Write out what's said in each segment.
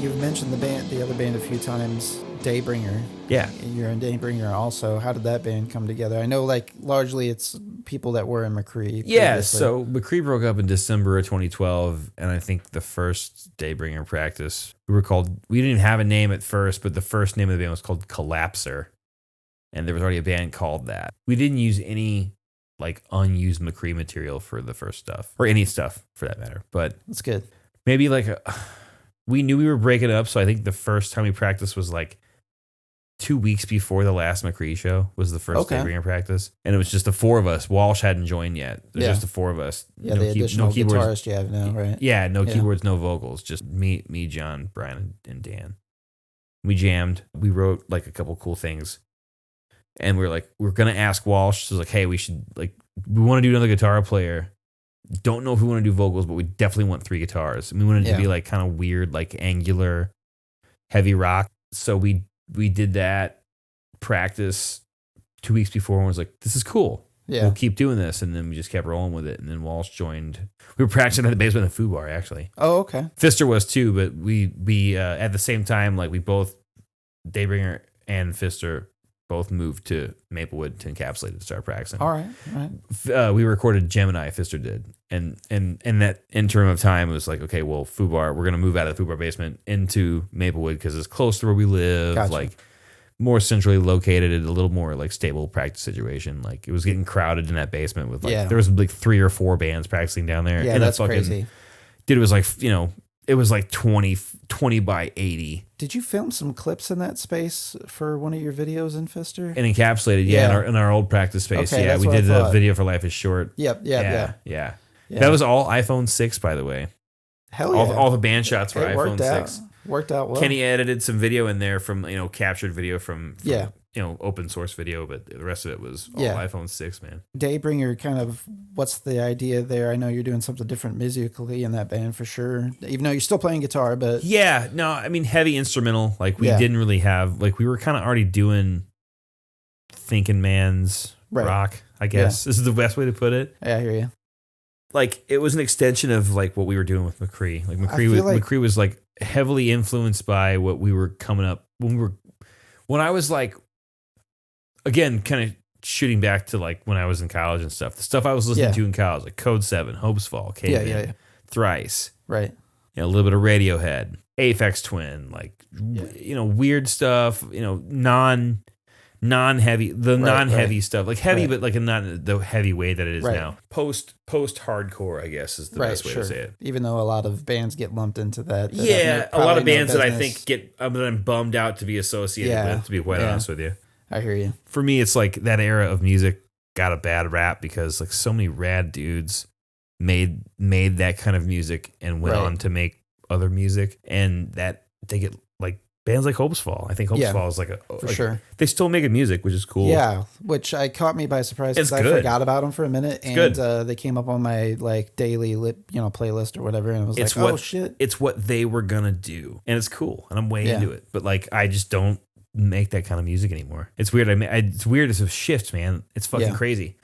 You've mentioned the other band a few times, DayBringer. Yeah. You're in DayBringer also. How did that band come together? I know, like, largely it's people that were in Machree. Yeah, previously. so Machree broke up in December of 2012, and I think the first DayBringer practice, we didn't even have a name at first, but the first name of the band was called Collapser, and there was already a band called that. We didn't use any, like, unused Machree material for the first stuff, or any stuff for that matter, but That's good. maybe, like, we knew we were breaking up, so I think the first time we practiced was, like, 2 weeks before the last Machree show was the first DayBringer practice. And it was just the four of us. Walsh hadn't joined yet. It was just the four of us. Yeah, the additional guitarist you have now, right? Yeah, no keyboards, no vocals. Just me, John, Brian, and Dan. We jammed. We wrote like a couple cool things. And we're going to ask Walsh. So like, hey, we want to do another guitar player. Don't know if we want to do vocals, but we definitely want 3 guitars. And we wanted it to be like kind of weird, like angular, heavy rock. So we did that practice 2 weeks before and was like, this is cool. Yeah. We'll keep doing this. And then we just kept rolling with it. And then Walsh joined. We were practicing at the basement of the food bar, actually. Oh, okay. Fister was too, but we at the same time, like we both, DayBringer and Fister, both moved to Maplewood to encapsulate to start practicing. All right. We recorded Gemini, Fister did. And that interim of time, it was like, okay, well, Foo Bar, we're going to move out of the Foo Bar basement into Maplewood because it's close to where we live. Gotcha. Like more centrally located, a little more like stable practice situation. Like it was getting crowded in that basement with like, there was like 3 or 4 bands practicing down there. Yeah, and that's crazy. Dude, it was like, it was like 20 by 80. Did you film some clips in that space for one of your videos in Fister? And encapsulated, in our old practice space. Okay, we did the video for Life is Short. Yep. Yeah. That was all iPhone 6, by the way. Hell yeah. All the band shots were iPhone 6. Worked out well. Kenny edited some video in there from, captured video from yeah. Open source video, but the rest of it was all iPhone 6, man. DayBringer, kind of, what's the idea there? I know you're doing something different musically in that band for sure, even though you're still playing guitar, but... Yeah, no, I mean, heavy instrumental. Like, we didn't really have... Like, we were kind of already doing thinking man's rock, I guess. This is the best way to put it. Yeah, I hear you. Like, it was an extension of, like, what we were doing with Machree. Like, Machree was, like, heavily influenced by what we were coming up... When I was, like... Again, kind of shooting back to like when I was in college and stuff. The stuff I was listening to in college, like Code 7, Hopes Fall, Caveman, Thrice, right? A little bit of Radiohead, Aphex Twin, like weird stuff. Non-heavy, non-heavy stuff, like heavy, but like not the heavy way that it is now. Post hardcore, I guess, is the best way to say it. Even though a lot of bands get lumped into that. A lot of bands that I think that I'm bummed out to be associated with. To be quite honest with you. I hear you. For me, it's like that era of music got a bad rap because like so many rad dudes made that kind of music and went on to make other music, and that they get like bands like Hopes Fall. I think Hopes Fall is for sure. They still make music, which is cool. Yeah, which caught me by surprise because I forgot about them for a minute, and they came up on my like daily playlist or whatever, and I was like, oh shit, it's what they were gonna do, and it's cool, and I'm way into it. But like, I just don't make that kind of music anymore. It's weird. It's weird. It's a shift, man. It's fucking crazy.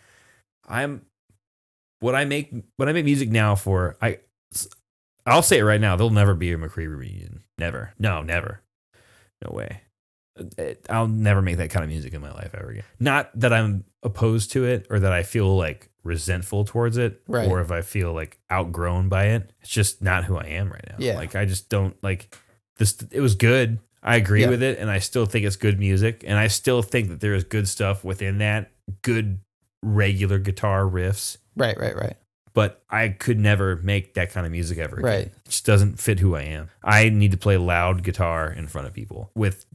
What I make music now for, I'll say it right now. There'll never be a Machree reunion. Never. No, never. No way. I'll never make that kind of music in my life ever again. Not that I'm opposed to it or that I feel like resentful towards it, or if I feel like outgrown by it. It's just not who I am right now. Yeah. Like I just don't like this. It was good. I agree with it, and I still think it's good music, and I still think that there is good stuff within that, good regular guitar riffs. Right. But I could never make that kind of music ever again. Right. It just doesn't fit who I am. I need to play loud guitar in front of people with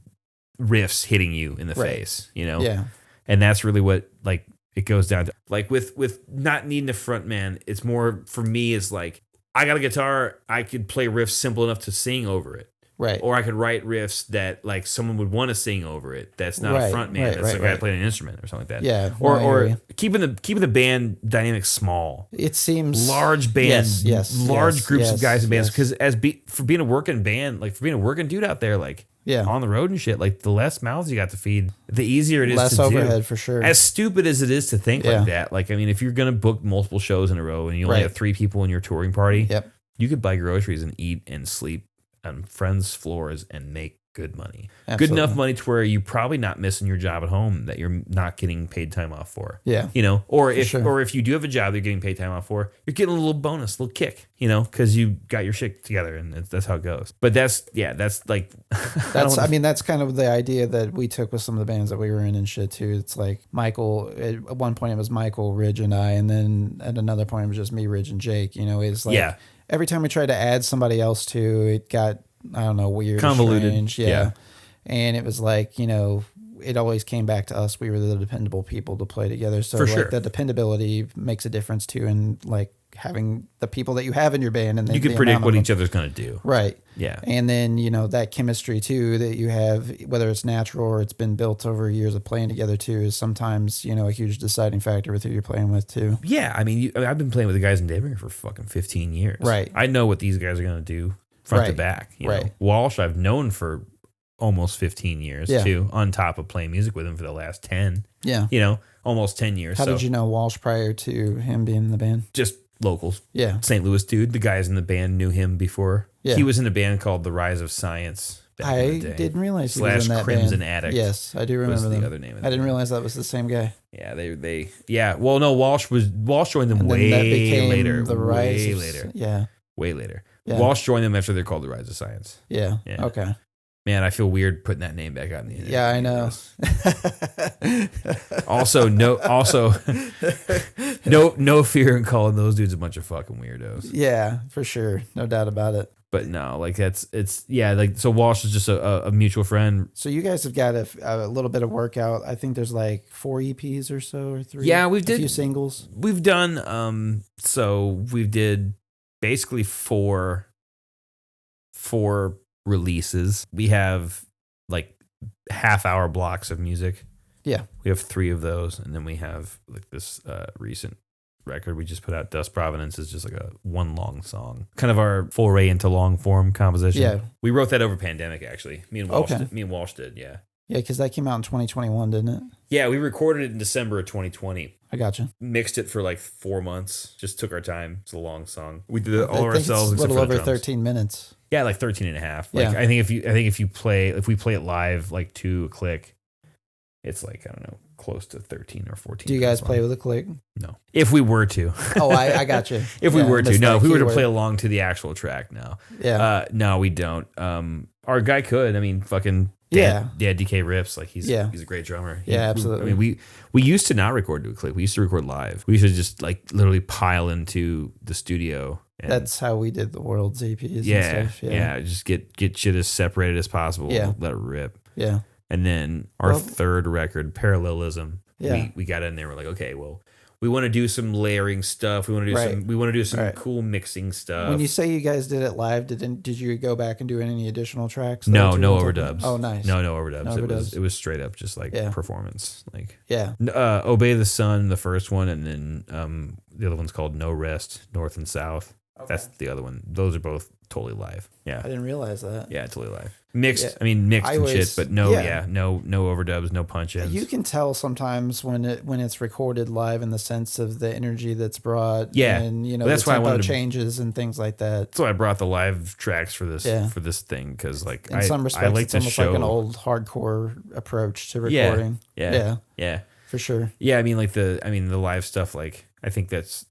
riffs hitting you in the face, you know? Yeah. And that's really what, like, it goes down to. Like, with not needing a front man, it's more, for me, it's like, I got a guitar, I could play riffs simple enough to sing over it. Right. Or I could write riffs that like someone would want to sing over it. That's not a front man. That's like I playing an instrument or something like that. Yeah. Or keeping the band dynamic small. It seems large band, large groups of guys in bands. Because for being a working band, like for being a working dude out there, like on the road and shit, like the less mouths you got to feed, the easier it is less to overhead do. For sure. As stupid as it is to think like that, like I mean, if you're gonna book multiple shows in a row and you only have 3 people in your touring party, you could buy groceries and eat and sleep on friends' floors and make good money. Absolutely. Good enough money to where you're probably not missing your job at home that you're not getting paid time off for. Yeah. You know, or if you do have a job that you're getting paid time off for, you're getting a little bonus, a little kick, you know, because you got your shit together, and that's how it goes. But that's like I mean, that's kind of the idea that we took with some of the bands that we were in and shit too. It's like Michael, at one point it was Michael, Ridge, and I, and then at another point it was just me, Ridge, and Jake. You know, it's like every time we tried to add somebody else to it, got, I don't know, weird, convoluted, strange. Yeah. And it was like, you know, it always came back to us. We were the dependable people to play together. So like the dependability makes a difference too, in like having the people that you have in your band, and then you can predict what each other's going to do. Right. Yeah. And then, you know, that chemistry too that you have, whether it's natural or it's been built over years of playing together too, is sometimes, you know, a huge deciding factor with who you're playing with too. Yeah. I mean, I've been playing with the guys in DayBringer for fucking 15 years. Right. I know what these guys are going to do front to back. You know? Walsh, I've known for almost 15 years too, on top of playing music with him for the last 10. Yeah. You know, almost 10 years. How did you know Walsh prior to him being in the band? Just locals. Yeah. St. Louis dude. The guys in the band knew him before. Yeah. He was in a band called The Rise of Science. I didn't realize he was in that Crimson band. Addict. Yes, I do remember them. The other name of I didn't realize that was the same guy. Yeah, they well, no, Walsh joined them way later. Way later. Yeah. Way later. Yeah. Walsh joined them after they're called The Rise of Science. Yeah. Okay. Man, I feel weird putting that name back out in the internet. Yeah, I know. no fear in calling those dudes a bunch of fucking weirdos. Yeah, for sure. No doubt about it. But no, like so Walsh is just a mutual friend. So you guys have got a little bit of work out. I think there's like 4 EPs or so, or 3. Yeah, a few singles. We've done so we did basically 4 releases. We have like half-hour blocks of music. Yeah. We have 3 of those, and then we have like this recent record we just put out, Dust Providence, is just like a 1 long song. Kind of our foray into long form composition. Yeah. We wrote that over pandemic, actually. Me and Walsh did, yeah. Yeah, because that came out in 2021, didn't it? Yeah, we recorded it in December of 2020. I gotcha. Mixed it for like 4 months. Just took our time. It's a long song. We did it all ourselves. It's a little over 13 minutes. Yeah, like 13 and a half. Like, yeah. I think if we play it live like to a click, it's like, I don't know, close to 13 or 14. Do you guys play with a click? No. If we were to. Oh, I got you. If we were to. No, if we were to play along to the actual track, no. Yeah. No, we don't. Our guy could. I mean, fucking DK Rips. Like he's a great drummer. Absolutely. I mean, we used to not record to a click. We used to record live. We used to just like literally pile into the studio. And that's how we did the World's EPs and stuff. Yeah. Just get shit as separated as possible. Yeah. Let it rip. Yeah. And then our third record, Parallelism, we got in there. We're like, okay, well, we want to do some layering stuff. We want to do some cool mixing stuff. When you say you guys did it live, did you go back and do any additional tracks? No overdubs. Oh, nice. No overdubs. It was straight up just like performance. Like Obey the Sun, the first one, and then the other one's called No Rest, North and South. Okay. That's the other one. Those are both totally live. Yeah. I didn't realize that. Yeah, totally live. Mixed. Yeah. I mean, mixed and shit, but no overdubs, no punch-ins. You can tell sometimes when it's recorded live in the sense of the energy that's brought. Yeah. And, that's the tempo changes and things like that. That's why I brought the live tracks for this thing, because like in some respects, it's almost like an old hardcore approach to recording. Yeah. For sure. Yeah, I mean, the live stuff, like I think that's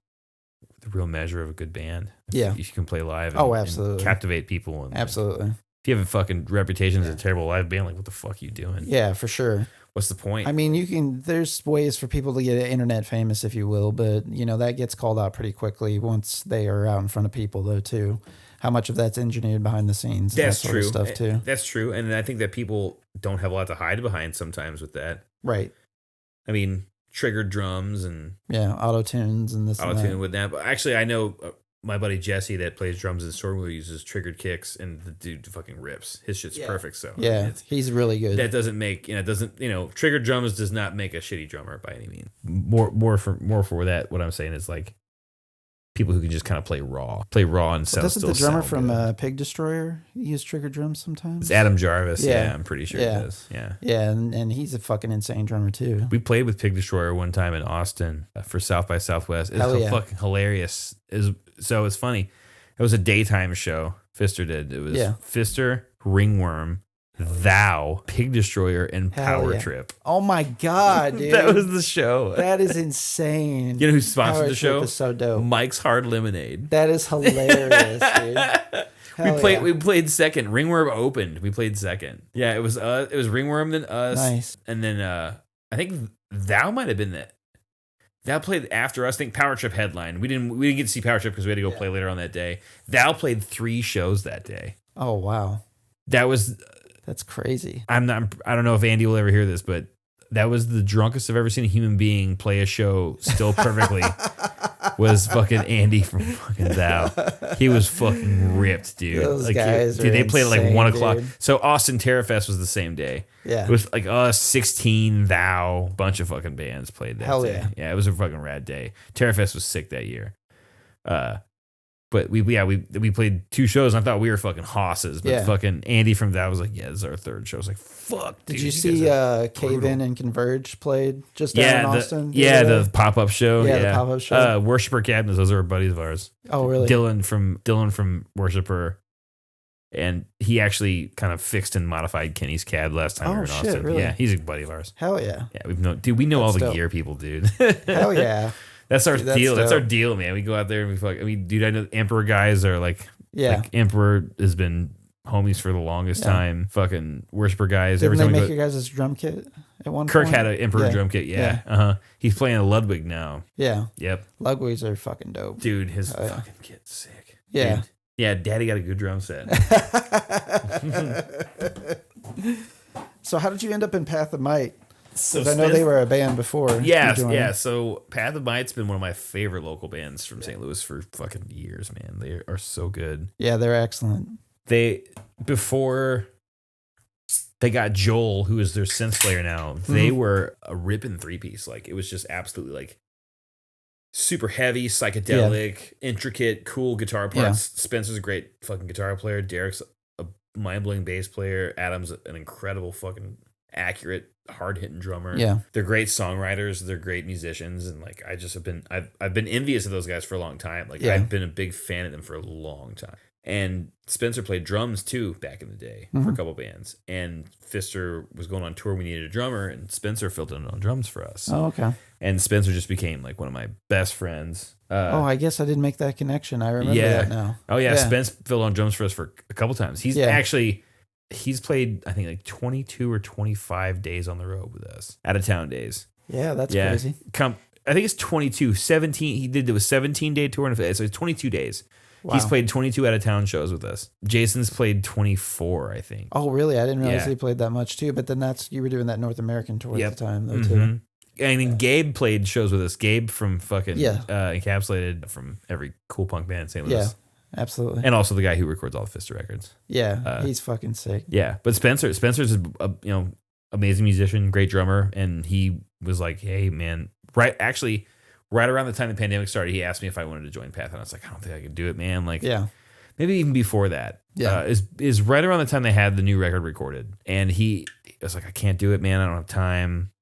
the real measure of a good band. Yeah. If you can play live absolutely. and captivate people. And absolutely. If you have a fucking reputation as a terrible live band, like, what the fuck are you doing? Yeah, for sure. What's the point? I mean, there's ways for people to get internet famous, if you will, but, that gets called out pretty quickly once they are out in front of people, though, too. How much of that's engineered behind the scenes. That's that true. Sort of stuff, too. That's true. And I think that people don't have a lot to hide behind sometimes with that. Right. I mean, triggered drums and... Yeah, auto-tunes and this auto-tune and that. with that. But actually, I know my buddy Jesse that plays drums in Stormwheel uses triggered kicks, and the dude fucking rips. His shit's perfect. So yeah, he's really good. That doesn't make triggered drums does not make a shitty drummer by any means. More for that. What I'm saying is like people who can just kind of play raw and sound. Doesn't the drummer from Pig Destroyer use triggered drums sometimes? It's Adam Jarvis. Yeah, I'm pretty sure he does. Yeah, and he's a fucking insane drummer too. We played with Pig Destroyer one time in Austin for South by Southwest. It's fucking hilarious. So it's funny. It was a daytime show. Fister did. It was Fister, Ringworm, Thou, Pig Destroyer, and Power Trip. Oh my god, dude! That was the show. That is insane. You know who sponsored Power the show? Trip is so dope. Mike's Hard Lemonade. That is hilarious, dude. We played second. Ringworm opened. We played second. Yeah, it was Ringworm, then us. Nice. And then I think Thou might have been that. Thou played after us. I think Power Trip headline. We didn't get to see Power Trip because we had to go play later on that day. Thou played 3 shows that day. Oh wow. That's crazy. I don't know if Andy will ever hear this, but that was the drunkest I've ever seen a human being play a show still perfectly. Was fucking Andy from fucking Thou. He was fucking ripped, dude. Those guys they played at like 1 o'clock. Dude. So Austin Terrorfest was the same day. Yeah. It was like us, 16, Thou, bunch of fucking bands played that day. Yeah. Yeah, it was a fucking rad day. Terrorfest was sick that year. But we played 2 shows and I thought we were fucking hosses. But fucking Andy from That was like, yeah, this is our 3rd show. I was like, fuck, dude. Did you see Cave In and Converge played just down in Austin? The pop-up show. Yeah, the pop-up show. Worshipper Cabinets, those are buddies of ours. Oh, really? Dylan from Worshipper. And he actually kind of fixed and modified Kenny's cab last time we were in Austin. Really? Yeah, he's a buddy of ours. Hell yeah. Yeah, we know all the gear people, dude. Hell yeah. That's our deal. That's our deal, man. We go out there and we fuck. I mean, dude, I know Emperor guys are like, Emperor has been homies for the longest time. Fucking Worshipper guys. Didn't they make you guys' drum kit at one Kirk point? had an Emperor drum kit. Yeah. He's playing a Ludwig now. Yeah. Yep. Ludwigs are fucking dope. Dude, his fucking kit's sick. Yeah. Dude. Yeah, Daddy got a good drum set. So how did you end up in Path of Might? So I know they were a band before. Yeah. So Path of Might's been one of my favorite local bands from St. Louis for fucking years, man. They are so good. Yeah, they're excellent. Before they got Joel, who is their synth player now, they were a ripping 3-piece. Like, it was just absolutely like super heavy, psychedelic, intricate, cool guitar parts. Yeah. Spencer's a great fucking guitar player. Derek's a mind-blowing bass player. Adam's an incredible fucking accurate, hard-hitting drummer. Yeah. They're great songwriters. They're great musicians. And like, I've been envious of those guys for a long time. Like, I've been a big fan of them for a long time. And Spencer played drums too back in the day for a couple bands. And Fister was going on tour. We needed a drummer, and Spencer filled in on drums for us. Oh, okay. And Spencer just became like one of my best friends. I guess I didn't make that connection. I remember that now. Oh yeah, Spence filled on drums for us for a couple times. He's played, I think, like 22 or 25 days on the road with us, out of town days. Yeah, that's crazy. I think it's 22, 17. He did a 17-day tour, so it's 22 days. Wow. He's played 22 out of town shows with us. Jason's played 24, I think. Oh, really? I didn't realize he played that much too. But then you were doing that North American tour at the time, though, too. I mean, Gabe played shows with us. Gabe from fucking Encapsulated, from every cool punk band in St. Louis. Yeah, absolutely. And also the guy who records all the Fister records. Yeah, he's fucking sick. Yeah, but Spencer's a amazing musician, great drummer, and he was like, "Hey, man, right around the time the pandemic started, he asked me if I wanted to join Path, and I was like, I don't think I could do it, man. Like, maybe even before that. Yeah, is right around the time they had the new record recorded, and he was like, I can't do it, man. I don't have time.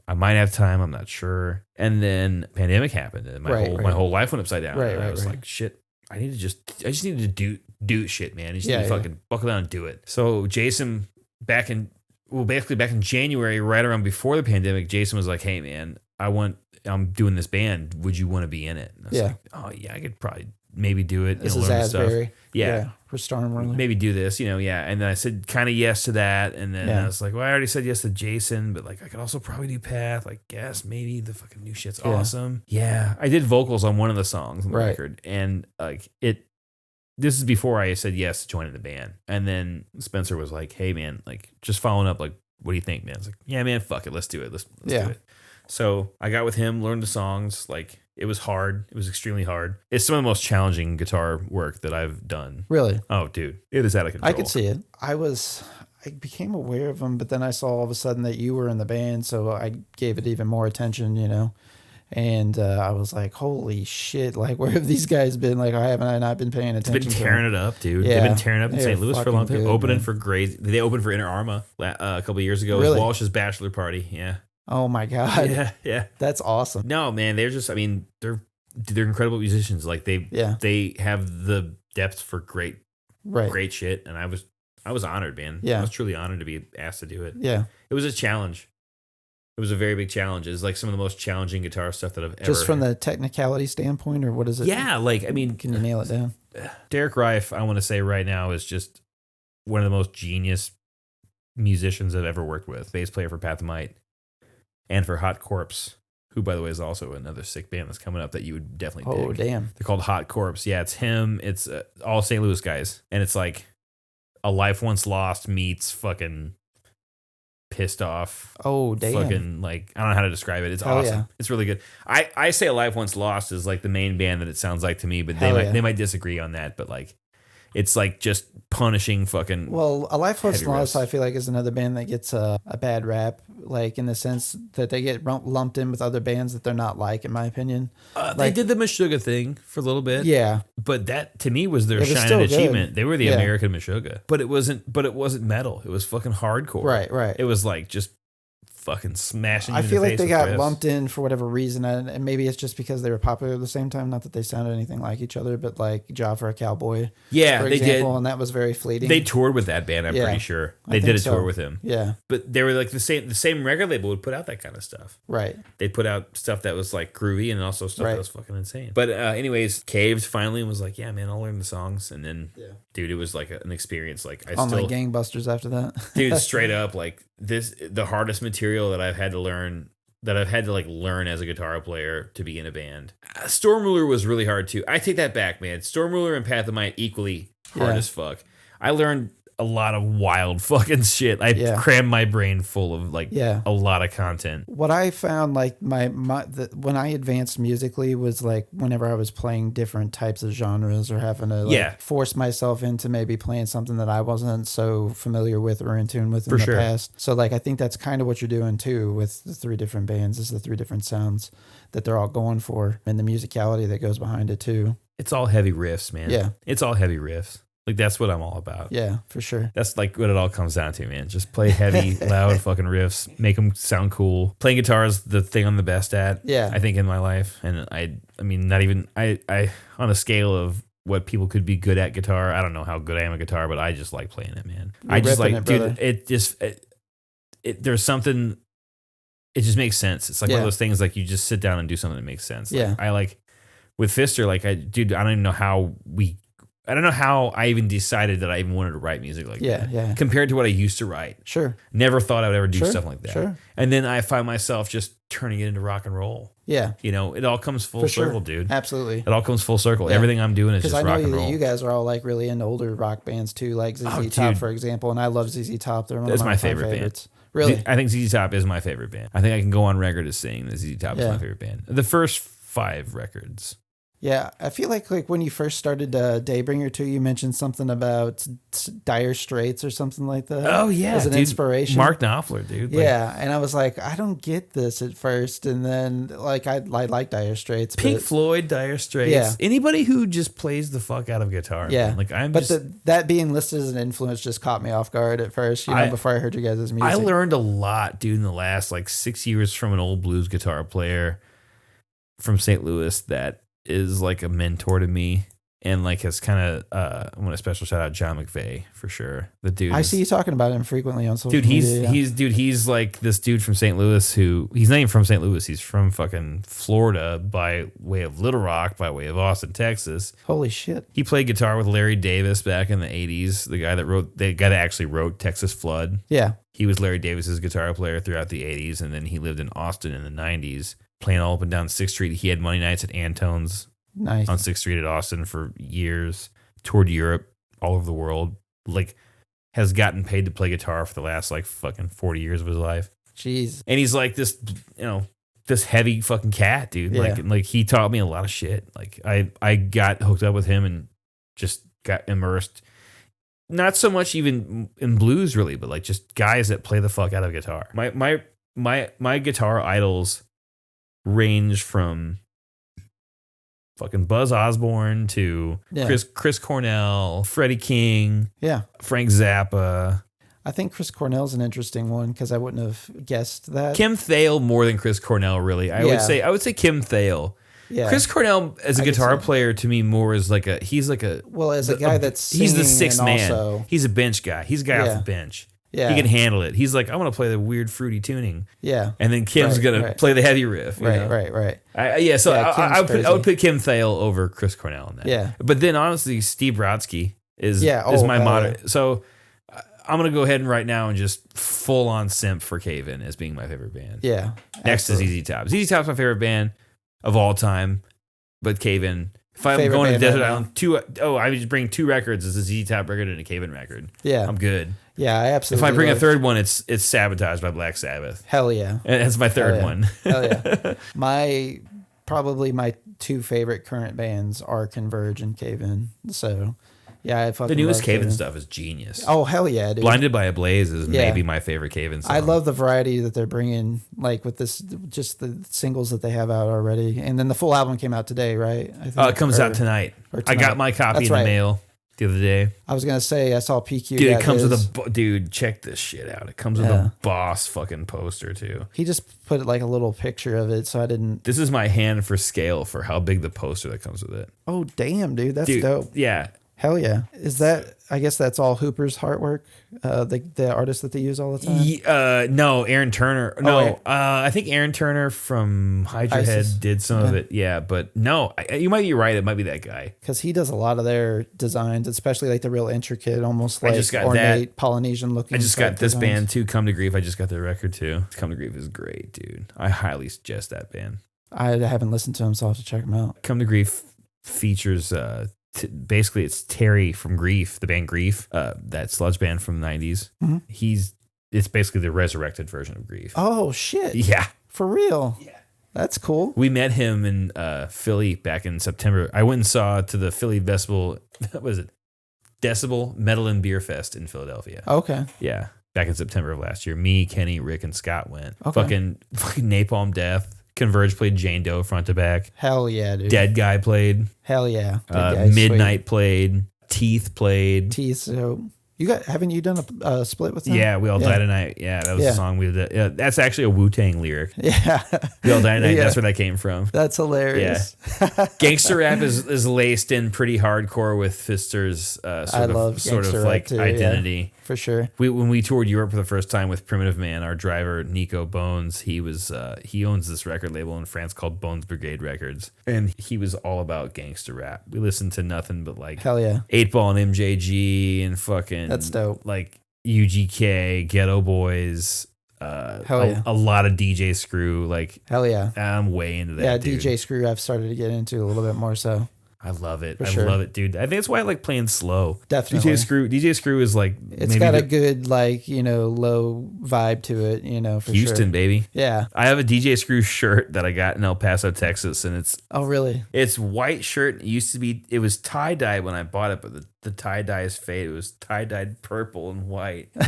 I might have time. I'm not sure. And then pandemic happened, and my whole life went upside down. And I was like, shit. I just needed to do shit, man. I just need to fucking buckle down and do it. So Jason, back in January, right around before the pandemic, Jason was like, hey, man, I'm doing this band. Would you want to be in it? And I was like, oh yeah, I could probably maybe do it. This is Asberry. Yeah. For Stormwhirler. Maybe do this, yeah. And then I said kind of yes to that. And then I was like, well, I already said yes to Jason, but like I could also probably do Path. Like, yes, maybe the fucking new shit's awesome. Yeah. I did vocals on one of the songs on the record. And like this is before I said yes to joining the band. And then Spencer was like, hey man, like just following up, like, what do you think, man? I was like, yeah, man, fuck it. Let's do it. Let's do it. So I got with him, learned the songs. Like, it was hard. It was extremely hard. It's some of the most challenging guitar work that I've done. Really? Oh, dude. It is out of control. I could see it. I became aware of them, but then I saw all of a sudden that you were in the band, so I gave it even more attention, And I was like, holy shit, like, where have these guys been? Like, I not been paying attention. They've been tearing it up, dude. Yeah. They've been tearing up in St. Louis for a long time. Opening for Grays. They opened for Inner Arma a couple of years ago. Really? It was Walsh's bachelor party. Yeah. Oh my God. Yeah. That's awesome. No, man, they're just, they're incredible musicians. Like they have the depth for great shit. And I was honored, man. Yeah. I was truly honored to be asked to do it. Yeah. It was a challenge. It was a very big challenge. It's like some of the most challenging guitar stuff that I've ever. Just from the technicality standpoint, or what is it? Yeah. Like, can you nail it down? Derek Reif, I want to say right now, is just one of the most genius musicians I've ever worked with. Bass player for Pathomite. And for Hot Corpse, who, by the way, is also another sick band that's coming up that you would definitely dig. Oh, damn. They're called Hot Corpse. Yeah, it's him. It's all St. Louis guys. And it's like A Life Once Lost meets fucking Pissed Off. Oh, damn. Fucking, like, I don't know how to describe it. It's awesome. Yeah. It's really good. I say A Life Once Lost is like the main band that it sounds like to me, but they might disagree on that. But like, it's like just punishing fucking. Well, A Life Once Lost, I feel like, is another band that gets a bad rap, like in the sense that they get lumped in with other bands that they're not like, in my opinion. They did the Meshuggah thing for a little bit. Yeah. But that, to me, was their shining achievement. They were the American Meshuggah. But it wasn't metal. It was fucking hardcore. Right. It was like just fucking smashing you I in feel the like face they with got riffs. lumped in for whatever reason, and maybe it's just because they were popular at the same time. Not that they sounded anything like each other, but like Job for a Cowboy, for they example, did, and that was very fleeting. They toured with that band, I'm pretty sure. They did a tour with him. Yeah, but they were like the same record label would put out that kind of stuff. Right. They put out stuff that was like groovy and also stuff that was fucking insane. But anyways, caved finally and was like, yeah, man, I'll learn the songs. And then, dude, it was like an experience. Like like gangbusters after that. Dude, straight up, like the hardest material that I've had to learn, learn as a guitar player to be in a band. Stormruler was really hard too. I take that back, man. Stormruler and Pathomite equally hard as fuck. I learned a lot of wild fucking shit. I crammed my brain full of a lot of content. What I found, like when I advanced musically, was like whenever I was playing different types of genres or having to force myself into maybe playing something that I wasn't so familiar with or in tune with in the past. So like I think that's kind of what you're doing too with the three different bands, is the three different sounds that they're all going for and the musicality that goes behind it too. It's all heavy riffs, man. Yeah. It's all heavy riffs. Like, that's what I'm all about. Yeah, for sure. That's like what it all comes down to, man. Just play heavy, loud fucking riffs, make them sound cool. Playing guitar is the thing I'm the best at, I think, in my life. And I mean, not even, I on a scale of what people could be good at guitar, I don't know how good I am at guitar, but I just like playing it, man. I just like, dude, there's something, it just makes sense. It's like one of those things, like you just sit down and do something that makes sense. Like, I like, with Fister, like, I don't even know how I even decided that I even wanted to write music like that. Yeah. Compared to what I used to write. Sure. Never thought I would ever do stuff like that. Sure. And then I find myself just turning it into rock and roll. Yeah. It all comes full circle, dude. Absolutely. It all comes full circle. Yeah. Everything I'm doing is just rock and roll. Because I know you guys are all like really into older rock bands too, like ZZ Top, for example. And I love ZZ Top. They're one of my favorite favorites. Band. Really? I think ZZ Top is my favorite band. I think I can go on record as saying that ZZ Top is my favorite band. The first 5 records. Yeah, I feel like when you first started DayBringer too, you mentioned something about Dire Straits or something like that. Oh yeah, as an inspiration. Mark Knopfler, dude. Yeah, and I was like, I don't get this at first, and then like I like Dire Straits, Pink Floyd, Dire Straits, anybody who just plays the fuck out of guitar. Yeah, man. Like that being listed as an influence just caught me off guard at first. Before I heard you guys' music, I learned a lot, dude, in the last like 6 years from an old blues guitar player from St. Louis that is like a mentor to me. And like has kind of I want a special shout out John McVeigh for sure. The dude I see you talking about him frequently on social media. Dude, he's like this dude from St. Louis who he's not even from St. Louis. He's from fucking Florida by way of Little Rock, by way of Austin, Texas. Holy shit. He played guitar with Larry Davis back in the 80s, the guy that actually wrote Texas Flood. Yeah. He was Larry Davis's guitar player throughout the 80s, and then he lived in Austin in the 90s, playing all up and down 6th Street. He had Monday nights at Antone's. Nice. On 6th Street at Austin for years, toured Europe, all over the world, like has gotten paid to play guitar for the last like fucking 40 years of his life. Jeez. And he's like this, this heavy fucking cat, dude. Yeah. Like he taught me a lot of shit. Like I got hooked up with him and just got immersed. Not so much even in blues really, but like just guys that play the fuck out of guitar. My guitar idols range from fucking Buzz Osborne to Chris Cornell, Freddie King, Frank Zappa. I think Chris Cornell's an interesting one because I wouldn't have guessed that. Kim Thayil more than Chris Cornell, really. I would say Kim Thayil. Yeah. Chris Cornell as a guitar player to me more is like he's a guy that's he's the sixth man. Also, he's a bench guy. He's a guy off the bench. Yeah. He can handle it. He's like, I want to play the weird fruity tuning. Yeah. And then Kim's going to play the heavy riff. Right. I would put Kim Thayil over Chris Cornell in that. Yeah. But then honestly, Steve Brodsky is my motto. Yeah. So I'm going to go ahead and right now and just full on simp for Cave-In as being my favorite band. Yeah. Next to ZZ Top. ZZ Top's my favorite band of all time, but Cave-In. If I'm going to Desert Island, I would just bring 2 records. It's a ZZ Top record and a Cave-In record. Yeah. I'm good. Yeah, I absolutely. If I bring a third one, it's Sabotage by Black Sabbath. Hell yeah. And that's my third one. Hell yeah. Probably my 2 favorite current bands are Converge and Cave-In. So, yeah, I fucking the newest love Cave-In stuff is genius. Oh, hell yeah, dude. Blinded by a Blaze is maybe my favorite Cave-In song. I love the variety that they're bringing, like with this, just the singles that they have out already. And then the full album came out today, right? I think, it comes out tonight. I got my copy in the mail the other day. I was going to say, I saw PQ. Dude, it comes with dude, check this shit out. It comes with a Boss fucking poster too. He just put like a little picture of it, so I didn't. This is my hand for scale for how big the poster that comes with it. Oh, damn, dude. That's dope. Yeah. Hell yeah. Is that, I guess that's all Hooper's artwork, the artist that they use all the time? No, Aaron Turner. No, I think Aaron Turner from Hydra Head did some of it. Yeah, but no, you might be right. It might be that guy. Because he does a lot of their designs, especially like the real intricate, almost like ornate Polynesian looking. I just got this band too, Come to Grief. I just got their record too. Come to Grief is great, dude. I highly suggest that band. I haven't listened to them, so I'll have to check them out. Come to Grief features... basically it's Terry from Grief, the band Grief, that sludge band from the 90s. Mm-hmm. It's basically the resurrected version of Grief. Oh shit. Yeah. For real. Yeah. That's cool. We met him in Philly back in September. I went and saw to the Philly Decibel, what was it? Decibel Metal and Beer Fest in Philadelphia. Okay. Yeah. Back in September of last year. Me, Kenny, Rick, and Scott went. Okay. Fucking Napalm Death. Converge played Jane Doe front to back. Hell yeah, dude. Dead Guy played. Hell yeah. Midnight played. Teeth played. Teeth. So haven't you done a split with them? Yeah, We All Die Tonight. Yeah, that was a song we did. Yeah, that's actually a Wu-Tang lyric. Yeah. We All Die Tonight. That's where that came from. That's hilarious. Yeah. Gangster Rap is laced in pretty hardcore with Fister's sort of like too, identity. Yeah, for sure. When we toured Europe for the first time with Primitive Man, our driver Nico Bones, he owns this record label in France called Bones Brigade Records, and he was all about gangster rap. We listened to nothing but like hell yeah, 8-Ball and MJG and fucking that's dope. Like UGK, Ghetto Boys. Hell yeah. A lot of DJ Screw. Like hell yeah, I'm way into that. Yeah, dude. DJ Screw I've started to get into a little bit more so. I love it. Sure. Love it, dude. I think that's why I like playing slow. Definitely. DJ Screw is like... It's got a good, like, low vibe to it, for Houston, sure. baby. Yeah. I have a DJ Screw shirt that I got in El Paso, Texas, and it's... Oh, really? It's white shirt. It was tie-dye when I bought it, but the tie-dye is faded. It was tie-dyed purple and white. And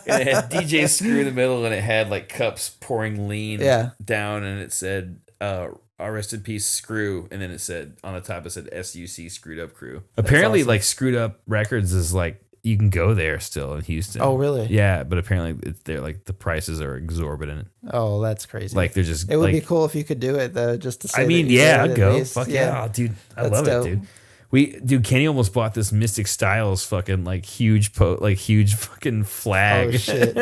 it had DJ Screw in the middle, and it had, like, cups pouring lean down, and it said... rest in peace, Screw, and then it said on the top it said SUC Screwed Up Crew. Apparently, awesome. Like Screwed Up Records is like you can go there still in Houston. Oh, really? Yeah, but apparently they're like the prices are exorbitant. Oh, that's crazy. Like they're just. It would be cool if you could do it though, just to say. I mean, I'd go. Fuck yeah, dude, I love it, dude. Kenny almost bought this Mystic Styles fucking like huge fucking flag. Oh shit.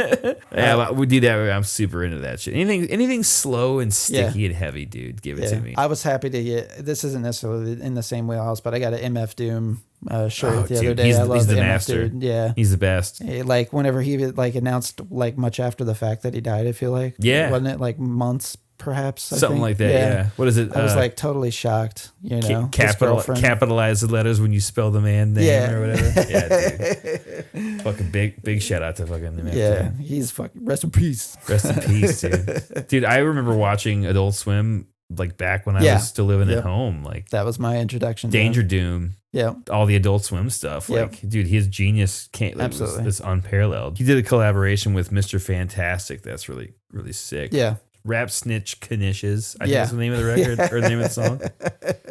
Yeah, but we do that. I'm super into that shit. Anything slow and sticky and heavy, dude, give it to me. I was happy to get, this isn't necessarily in the same wheelhouse, but I got an MF Doom shirt the other day. I love he's the MF master. Dude. Yeah. He's the best. Like whenever he like announced like much after the fact that he died, I feel like. Yeah. Wasn't it like months perhaps? Something like that, yeah. What is it? I was like totally shocked, you know. Capitalize the letters when you spell the man name or whatever. Yeah, dude. Fucking big shout out to fucking the man. Yeah, he's fucking rest in peace. Rest in peace, dude. Dude, I remember watching Adult Swim like back when I was still living at home. Like that was my introduction. Danger Doom. Yeah. All the Adult Swim stuff. Like, dude, his genius is unparalleled. He did a collaboration with Mr. Fantastic. That's really, really sick. Yeah. Rap Snitch Knishes. I think that's the name of the record or the name of the song.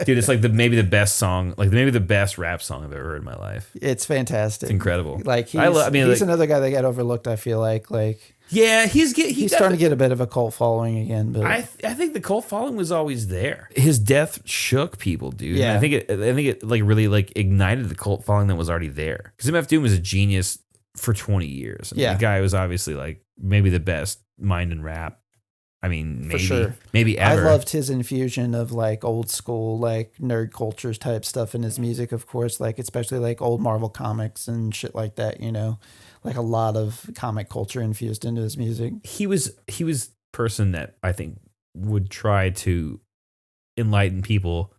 Dude, it's like maybe the best song, like maybe the best rap song I've ever heard in my life. It's fantastic. It's incredible. Like he's another guy that got overlooked, I feel like. Yeah, he's starting to get a bit of a cult following again. But I think the cult following was always there. His death shook people, dude. Yeah, and I think it like really like ignited the cult following that was already there. Because MF Doom was a genius for 20 years. The guy was obviously like maybe the best mind in rap. I mean, maybe ever. I loved his infusion of like old school, like nerd cultures type stuff in his music, of course, like especially like old Marvel comics and shit like that, you know, like a lot of comic culture infused into his music. He was a person that I think would try to enlighten people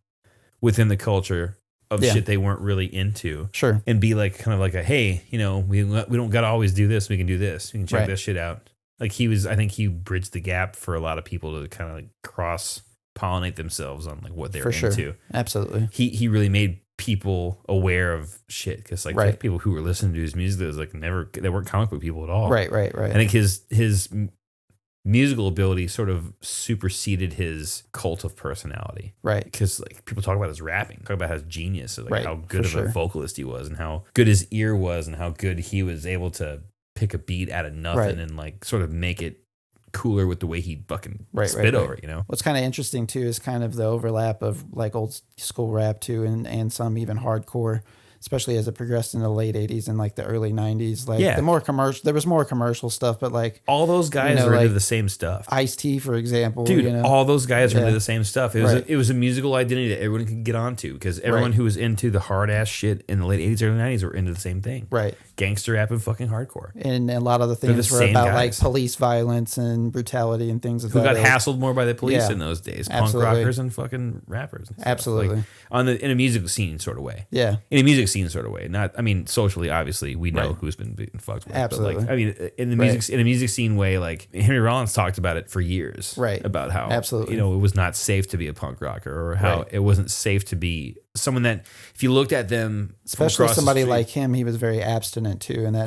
within the culture of shit they weren't really into. Sure. And be like, kind of like hey, you know, we don't got to always do this. We can do this. We can check this shit out. Like I think he bridged the gap for a lot of people to kind of like cross pollinate themselves on like what they're into. Absolutely. He really made people aware of shit because like people who were listening to his music, that was like they weren't comic book people at all. Right. I think his musical ability sort of superseded his cult of personality. Right. Because like people talk about his rapping, talk about his genius, like how good of a vocalist he was and how good his ear was and how good he was able to pick a beat out of nothing and like sort of make it cooler with the way he fucking spit over it, you know? What's kind of interesting too is kind of the overlap of like old school rap too and some even hardcore, especially as it progressed in the late 80s and like the early 90s. Like the more commercial, there was more commercial stuff, but like all those guys are into the same stuff. Ice-T, for example. Dude, you know? all those guys are into the same stuff. It was a musical identity that everyone could get onto because everyone who was into the hard ass shit in the late 80s, early 90s were into the same thing. Right. Gangster rap and fucking hardcore. And a lot of the things were about like police violence and brutality and things. Who got hassled more by the police in those days? Absolutely. Punk rockers and fucking rappers. And Absolutely. Like, in a music scene sort of way. Yeah. In a music scene sort of way. I mean, socially, obviously, we know who's been being fucked with. Absolutely. But like, I mean, in a music scene way, like Henry Rollins talked about it for years. Right. About how, absolutely, you know, it was not safe to be a punk rocker or how it wasn't safe to be someone that, if you looked at them, especially somebody like him, he was very abstinent too. And that,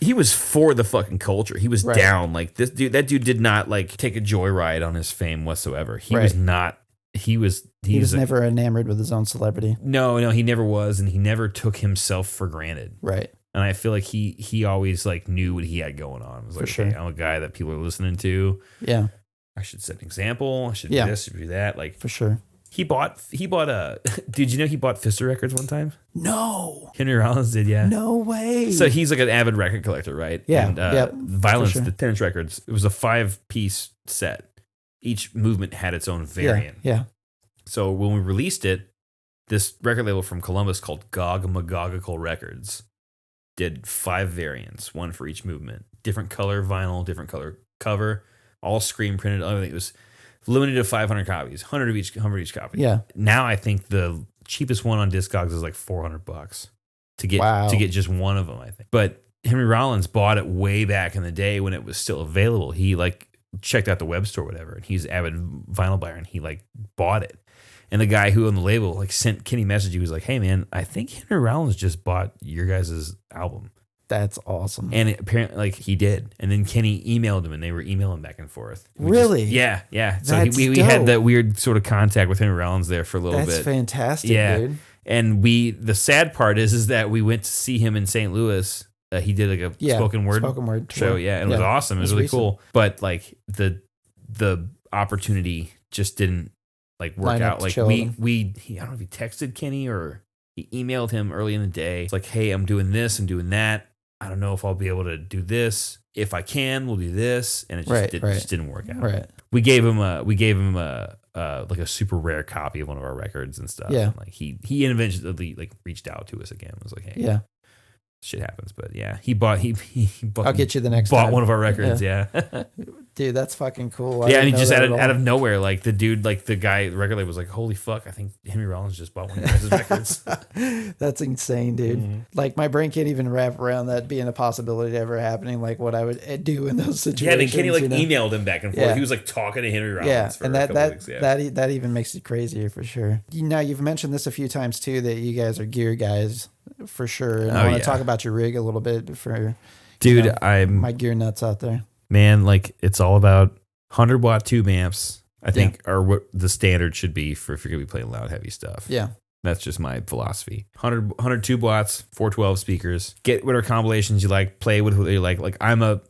he was for the fucking culture. He was down. Like that dude did not like take a joyride on his fame whatsoever. He was not. He was never enamored with his own celebrity. No, he never was, and he never took himself for granted. Right. And I feel like he always like knew what he had going on. It was like, okay, I'm a guy that people are listening to. Yeah. I should set an example. I should do this, I should do that. Like for sure. He bought did you know he bought Fister records one time? No. Henry Rollins did, yeah. No way. So he's like an avid record collector, right? Yeah. And Violence, the 10-inch records, it was a 5-piece set. Each movement had its own variant. Yeah. So when we released it, this record label from Columbus called Magogical Records did 5 variants, one for each movement. Different color vinyl, different color cover, all screen printed. Everything. It was limited to 500 copies, 100 of each copy. Yeah. Now I think the cheapest one on Discogs is like $400 to get just one of them, I think. But Henry Rollins bought it way back in the day when it was still available. He like checked out the web store or whatever, and he's an avid vinyl buyer, and he like bought it. And the guy who owned the label like sent Kenny a message. He was like, "Hey man, I think Henry Rollins just bought your guys' album." That's awesome. And apparently, like he did. And then Kenny emailed him, and they were emailing back and forth. Really? Yeah. So we had that weird sort of contact with Henry Rollins there for a little bit. That's fantastic, dude. And the sad part is that we went to see him in St. Louis. He did like a spoken word show. Yeah, and it was awesome. It was really cool. But like the opportunity just didn't like Line work up out. to Like chill with him. I don't know if he texted Kenny or he emailed him early in the day. It's like, hey, I'm doing this, I'm doing that. I don't know if I'll be able to do this. If I can, we'll do this. And it just, just didn't work out. Right. We gave him a like a super rare copy of one of our records and stuff. Yeah. And like he eventually like reached out to us again. It was like, hey, Yeah. shit happens. But yeah, he bought I'll get you the next bought time. one of our records. Yeah. Dude, that's fucking cool. Yeah, and he just out of nowhere, like the dude, like the guy, the record label was like, holy fuck, I think Henry Rollins just bought one of his records. That's insane, dude. Mm-hmm. Like my brain can't even wrap around that being a possibility ever happening, like what I would do in those situations. Yeah, then Kenny like emailed him back and forth. Yeah. He was like talking to Henry Rollins for and a couple weeks. Yeah, that even makes it crazier for sure. Now, you've mentioned this a few times too, that you guys are gear guys for sure. And I want to talk about your rig a little bit for, dude, I'm my gear nuts out there. Man, like it's all about 100-watt tube amps, I think, are what the standard should be for if you're going to be playing loud, heavy stuff. Yeah. That's just my philosophy. 100 tube watts, 412 speakers. Get whatever combinations you like, play with what you like. Like I'm a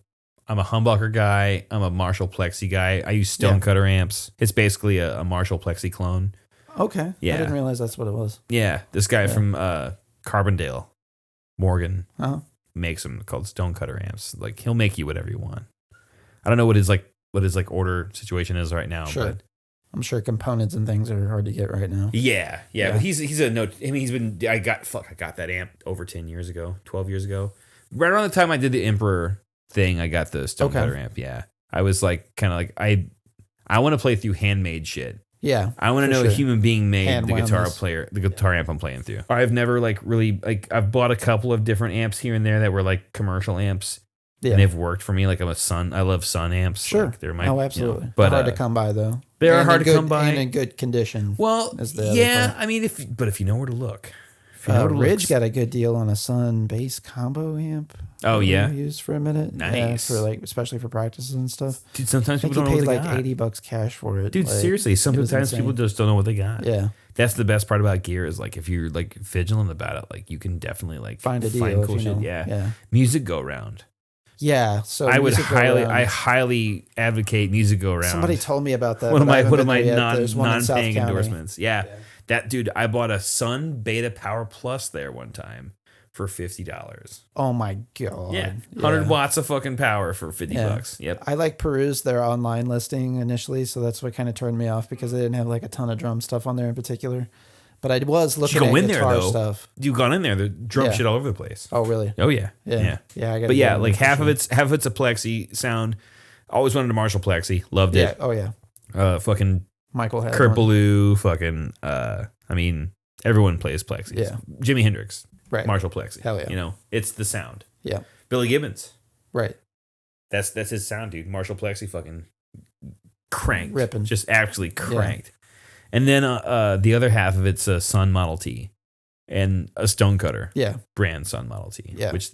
humbucker guy. I'm a Marshall Plexi guy. I use Stonecutter amps. It's basically a Marshall Plexi clone. Okay. Yeah. I didn't realize that's what it was. Yeah. This guy from Carbondale, Morgan, makes them called Stonecutter amps. Like he'll make you whatever you want. I don't know what his order situation is right now. Sure. But I'm sure components and things are hard to get right now. Yeah. But he's a no. I mean, I got that amp over 10 years ago, 12 years ago. Right around the time I did the Emperor thing, I got the Stonecutter amp. Yeah. I was like, kind of like, I want to play through handmade shit. Yeah. I want to know a human being made the guitar amp I'm playing through. I've never like really, like, I've bought a couple of different amps here and there that were like commercial amps. Yeah. And they've worked for me. Like I love Sun amps. Sure. Like they're absolutely. But hard to come by though. They are hard to come by. And in good condition. Well, I mean, if you know where to look. Ridge got a good deal on a Sun bass combo amp. Oh yeah. Used for a minute. Nice. For like, especially for practices and stuff. Dude, sometimes people don't know what they got. Paid like $80 cash for it. Dude, like, seriously, sometimes people just don't know what they got. Yeah. That's the best part about gear is like if you're like vigilant about it, like you can definitely like find cool shit. Yeah. Music go round. Yeah, so I highly advocate Music Go Round. Somebody told me about that. One of my non-paying endorsements. Yeah. That dude, I bought a Sun Beta Power Plus there one time for $50. Oh my god. Yeah. 100 watts of fucking power for $50. Yep. I like perused their online listing initially, so that's what kind of turned me off because they didn't have like a ton of drum stuff on there in particular. But I was looking at guitar stuff. You've gone in there, the drum shit all over the place. Oh really? Oh yeah. Yeah. I but yeah, like half of it's a Plexi sound. Always wanted a Marshall Plexi. Loved it. Oh yeah. Fucking Michael had Kurt Ballou, fucking I mean, everyone plays Plexis. Yeah. Jimi Hendrix. Right. Marshall Plexi. Hell yeah. You know, it's the sound. Yeah. Billy Gibbons. Right. That's his sound, dude. Marshall Plexi fucking cranked. Ripping. Just actually cranked. And then the other half of it's a Sun Model T and a Stonecutter brand Sun Model T. Yeah. Which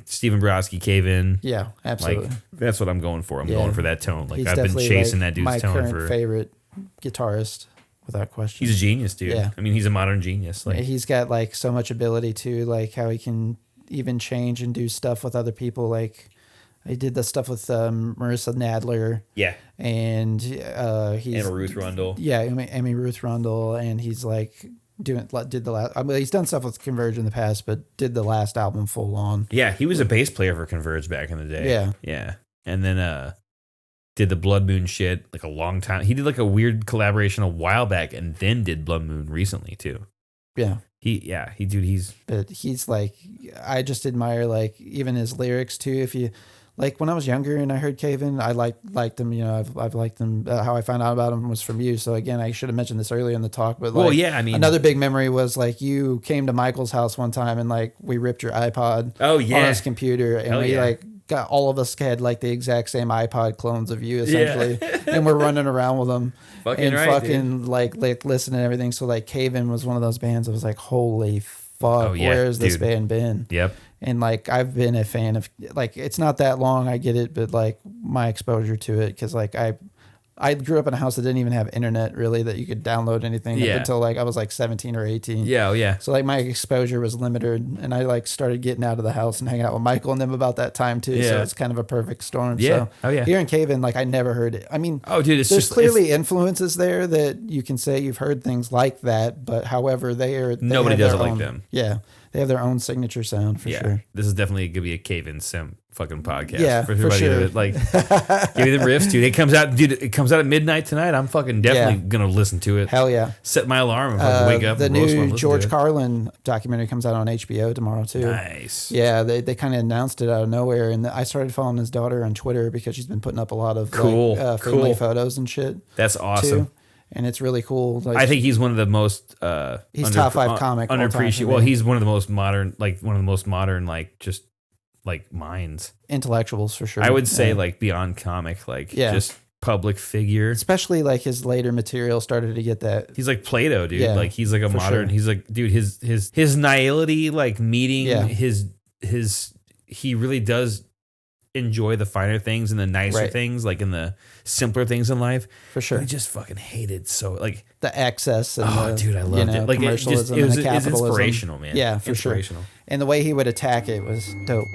Stephen Brodsky cave in. Yeah, absolutely. Like, that's what I'm going for. I'm going for that tone. Like I've been chasing that dude's my tone current favorite guitarist without question. He's a genius, dude. Yeah. I mean, he's a modern genius. Like he's got like so much ability to like how he can even change and do stuff with other people. Like he did the stuff with Marissa Nadler. Yeah. And he's Emma Ruth Rundle. Yeah, Emmy Ruth Rundle, and he's like did the last. I mean, he's done stuff with Converge in the past, but did the last album full on. Yeah, he was a bass player for Converge back in the day. Yeah. Yeah. And then did the Blood Moon shit like a long time. He did like a weird collaboration a while back and then did Blood Moon recently too. Yeah. But he's like, I just admire like even his lyrics too. If you like when I was younger and I heard Cave In, I liked him. You know, I've liked him. How I found out about him was from you. So again, I should have mentioned this earlier in the talk. But like, I mean, another big memory was like you came to Michael's house one time and like we ripped your iPod. Oh yeah, on his computer, and we like got all of us had like the exact same iPod clones of you essentially, and we're running around with them like listening and everything. So like Cave In was one of those bands. I was like, holy fuck, where's this band been? Yep. And like I've been a fan of like it's not that long, I get it, but like my exposure to it because like I grew up in a house that didn't even have internet really that you could download anything up until like I was like 17 or 18. Yeah, yeah. So like my exposure was limited, and I like started getting out of the house and hanging out with Michael and them about that time too. Yeah. So it's kind of a perfect storm. Yeah. So here in Caven, like I never heard it. I mean, dude, there's clearly influences there that you can say you've heard things like that, but however nobody does it like them. Yeah. They have their own signature sound for sure. This is definitely gonna be a Caven Sim fucking podcast. Yeah, for sure. Like, give me the riffs, dude. It comes out, dude. It comes out at midnight tonight. I'm fucking definitely gonna listen to it. Hell yeah. Set my alarm and fucking wake up. The and new George Carlin documentary comes out on HBO tomorrow too. Nice. Yeah, they kind of announced it out of nowhere, and I started following his daughter on Twitter because she's been putting up a lot of family photos and shit. That's awesome. Too. And it's really cool. Like, I think he's one of the most he's top 5 comic underappreciated. Well, he's one of the most modern, like just like minds, intellectuals for sure. I would say like beyond comic, like just public figure. Especially like his later material started to get that. He's like Plato, dude. Like he's like a modern. He's like, dude. His nihility, like meeting his. He really does enjoy the finer things and the nicer things, like in the simpler things in life. For sure. I just fucking hated the excess and dude, I loved it. Like commercialism and the capitalism. It was inspirational, man. Yeah, for sure. And the way he would attack it was dope.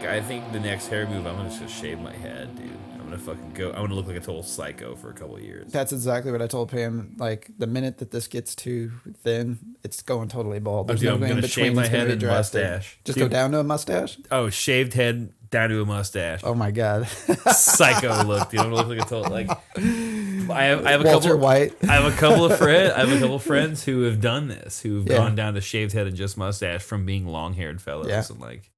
I think the next hair move, I'm gonna just shave my head, dude. I'm gonna fucking go. I'm gonna look like a total psycho for a couple of years. That's exactly what I told Pam. Like the minute that this gets too thin, it's going totally bald. There's I'm gonna shave my head and mustache. Just go down to a mustache. Oh, shaved head down to a mustache. Oh my god, psycho look, dude. I'm gonna look like a total like. I have a Walter couple. White. I have a couple of friends. I have a couple of friends who have done this, who've gone down to shaved head and just mustache from being long haired fellas, and like.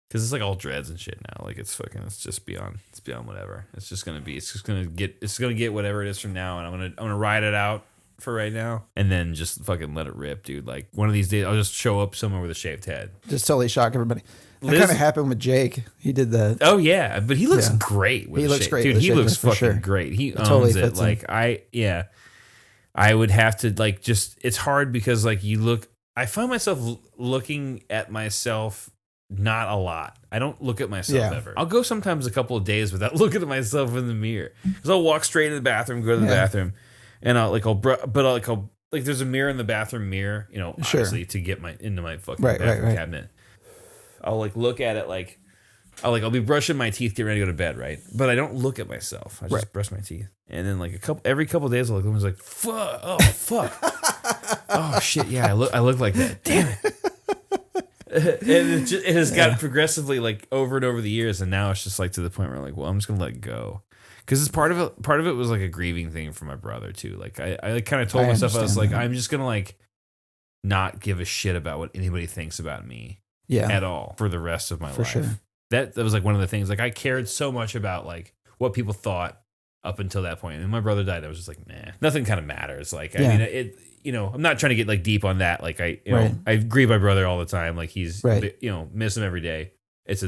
Because it's like all dreads and shit now. Like it's just beyond whatever. It's gonna get whatever it is from now, and I'm gonna ride it out for right now, and then just fucking let it rip, dude. Like one of these days, I'll just show up somewhere with a shaved head. Just totally shock everybody. That kind of happened with Jake. He did that. Oh yeah, but he looks great. With he looks great, dude. He looks fucking great. He owns totally it. Like I would have to like just. It's hard because like you look. I find myself looking at myself. Not a lot. I don't look at myself ever. I'll go sometimes a couple of days without looking at myself in the mirror because I'll walk straight into the bathroom, go to the bathroom, and I'll there's a mirror in the bathroom mirror, you know, obviously to get into my fucking bathroom cabinet. I'll like look at it like I'll be brushing my teeth, getting ready to go to bed, right? But I don't look at myself. I just brush my teeth, and then like every couple of days I'll look and I was like, fuck, oh shit, yeah, I look like that. Damn it. And it has gotten progressively like over and over the years, and now it's just like to the point where like, well, I'm just gonna let it go, because it's part of it was like a grieving thing for my brother too. Like I kind of told myself I was like, I'm just gonna like not give a shit about what anybody thinks about me at all for the rest of my life. Sure. That was like one of the things. Like I cared so much about like what people thought up until that point, and when my brother died, I was just like, nah, nothing kind of matters. Like I mean it. You know, I'm not trying to get like deep on that. Like I grieve my brother all the time. Like he's, miss him every day. It's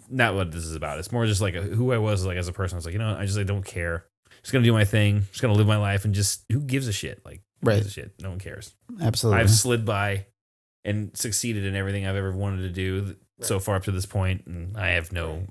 not what this is about. It's more just like who I was like as a person. I was like, I don't care. Just gonna do my thing. Just gonna live my life and just who gives a shit? Like who gives a shit? No one cares. Absolutely. I've slid by and succeeded in everything I've ever wanted to do so far up to this point, and I have no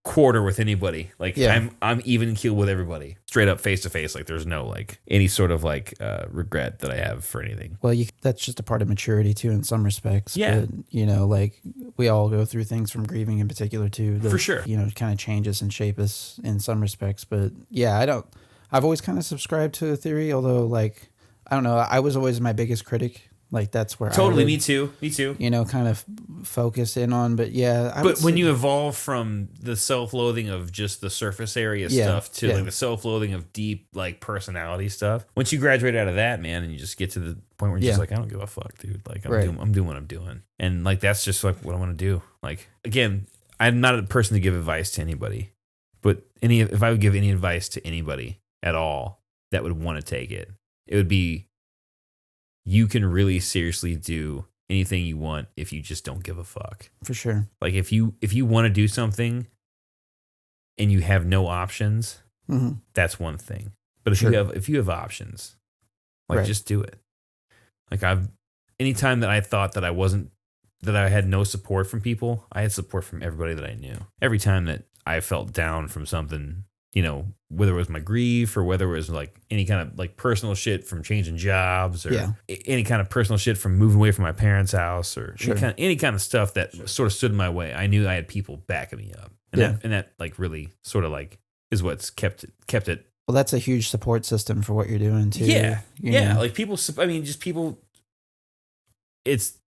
quarter with anybody. Like I'm even keel with everybody, straight up face to face. Like there's no like any sort of like regret that I have for anything. Well, that's just a part of maturity too in some respects. Yeah, but, like we all go through things from grieving in particular too that, for sure, kind of change us and shape us in some respects. But I've always kind of subscribed to a theory, although like I don't know, I was always my biggest critic. Like that's where totally me too. Kind of focus in on, but but when you evolve from the self-loathing of just the surface area stuff to like the self-loathing of deep like personality stuff, once you graduate out of that, man, and you just get to the point where you're just like, I don't give a fuck, dude. Like I'm doing what I'm doing, and like that's just like what I want to do. Like again, I'm not a person to give advice to anybody, but if I would give any advice to anybody at all that would want to take it, it would be. You can really seriously do anything you want if you just don't give a fuck. For sure. Like if you want to do something and you have no options, that's one thing. But if you have options, like just do it. Like anytime that I thought that I had no support from people, I had support from everybody that I knew. Every time that I felt down from something, whether it was my grief or whether it was like any kind of like personal shit from changing jobs or any kind of personal shit from moving away from my parents' house or any kind of stuff that sort of stood in my way, I knew I had people backing me up. And that like really sort of like is what's kept it. Well, that's a huge support system for what you're doing too. Yeah. Like people, I mean, just people, it's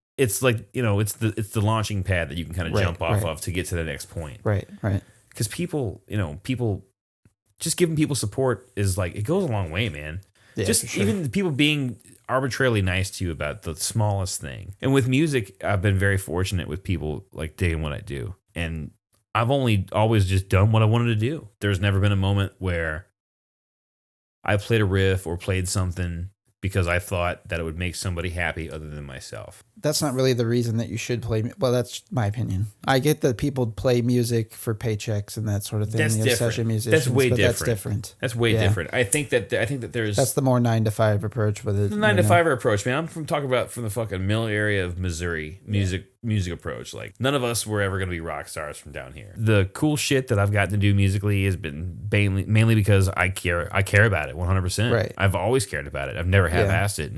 like, it's the launching pad that you can kind of jump off of to get to the next point. Right. Because people, just giving people support is like, it goes a long way, man. Yeah, just even people being arbitrarily nice to you about the smallest thing. And with music, I've been very fortunate with people like digging what I do. And I've always just done what I wanted to do. There's never been a moment where I played a riff or played something because I thought that it would make somebody happy other than myself. That's not really the reason that you should play. Well, that's my opinion. I get that people play music for paychecks and that sort of thing. That's different. Session musicians, that's way different. That's different. That's way different. I think that there's that's the more 9-to-5 approach with it. The 9-to-5 approach, man. I'm talking about from the fucking mill area of Missouri, music music approach. Like, none of us were ever going to be rock stars from down here. The cool shit that I've gotten to do musically has been mainly because I care about it 100%. Right. I've always cared about it. I've never half-assed it.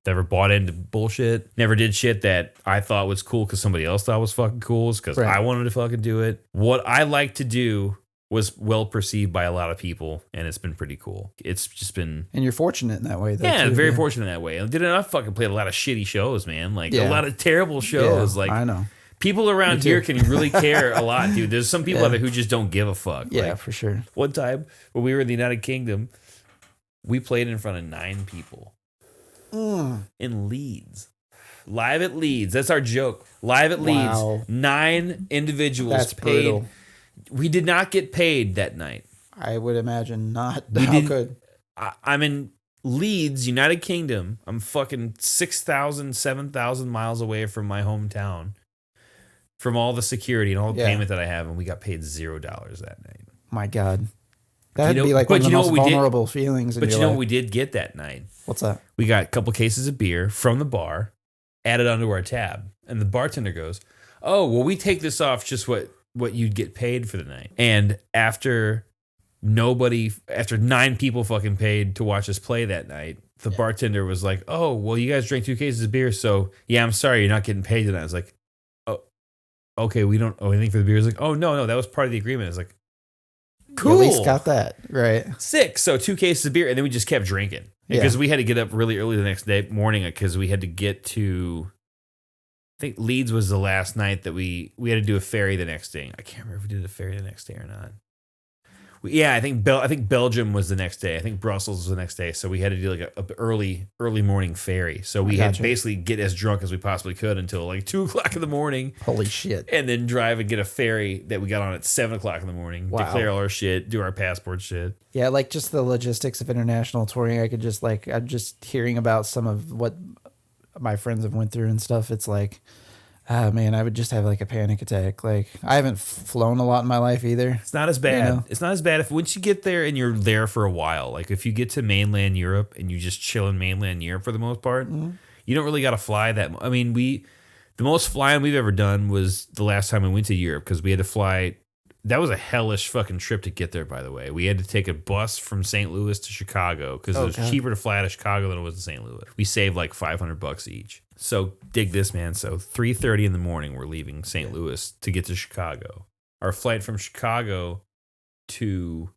Never bought into bullshit. Never did shit that I thought was cool because somebody else thought was fucking cool because I wanted to fucking do it. What I like to do was well perceived by a lot of people, and it's been pretty cool. It's just been... And you're fortunate in that way, though. Yeah, very fortunate in that way. I fucking played a lot of shitty shows, man. Like, a lot of terrible shows. Like, I know. People around here can really care a lot, dude. There's some people out there who just don't give a fuck. Yeah, like, for sure. One time, when we were in the United Kingdom, we played in front of 9 people. In Leeds. Live at Leeds. That's our joke. Live at Leeds. 9 individuals. That's paid. brutal. We did not get paid that night. I would imagine not. How could? I'm in Leeds, United Kingdom. I'm fucking 6,000, 7,000 miles away from my hometown. From all the security and all the payment that I have, and we got paid $0 that night. My God. That'd be like one of the most vulnerable feelings. But you know what we did get that night? What's that? We got a couple cases of beer from the bar, added onto our tab. And the bartender goes, oh, well, we take this off just what you'd get paid for the night. And after 9 people fucking paid to watch us play that night, the bartender was like, oh, well, you guys drank 2 cases of beer, so yeah, I'm sorry, you're not getting paid tonight. I was like, oh, okay, we don't owe anything for the beer. He's like, oh, no, that was part of the agreement. It's like, cool. You at least got that, right? Sick. So 2 cases of beer, and then we just kept drinking. Because we had to get up really early the next morning because we had to get to... I think Leeds was the last night that we had to do a ferry the next day. I can't remember if we did a ferry the next day or not. I think Belgium was the next day. I think Brussels was the next day. So we had to do like a early morning ferry. So we had to basically get as drunk as we possibly could until like 2 o'clock in the morning. Holy shit! And then drive and get a ferry that we got on at 7 o'clock in the morning. Wow. Declare all our shit, do our passport shit. Yeah, like just the logistics of international touring. I'm just hearing about some of what my friends have went through and stuff. It's like, man, I would just have like a panic attack. Like, I haven't flown a lot in my life either. It's not as bad. You know? It's not as bad if once you get there and you're there for a while. Like, if you get to mainland Europe and you just chill in mainland Europe for the most part, you don't really got to fly that. I mean, the most flying we've ever done was the last time we went to Europe because we had to fly. That was a hellish fucking trip to get there, by the way. We had to take a bus from St. Louis to Chicago because it was cheaper to fly out of Chicago than it was to St. Louis. We saved like $500 each. So dig this, man. So 3:30 in the morning, we're leaving St. Louis to get to Chicago. Our flight from Chicago to,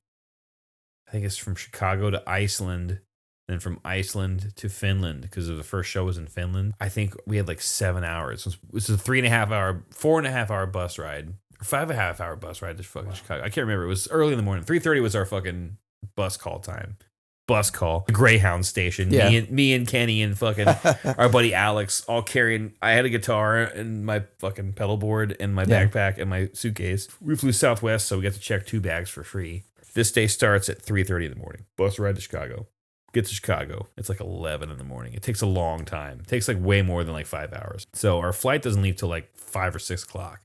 I think it's from Chicago to Iceland, then from Iceland to Finland because the first show was in Finland. I think we had like 7 hours. It was a 4.5 hour bus ride. 5.5 hour bus ride to fucking Chicago. I can't remember. It was early in the morning. 3:30 was our fucking bus call time. Bus call. Greyhound station. Yeah. Me and Kenny and fucking our buddy Alex all carrying. I had a guitar and my fucking pedal board and my backpack and my suitcase. We flew Southwest, so we got to check 2 bags for free. This day starts at 3:30 in the morning. Bus ride to Chicago. Get to Chicago. It's like 11 in the morning. It takes a long time. It takes like way more than like 5 hours. So our flight doesn't leave till like 5 or 6 o'clock.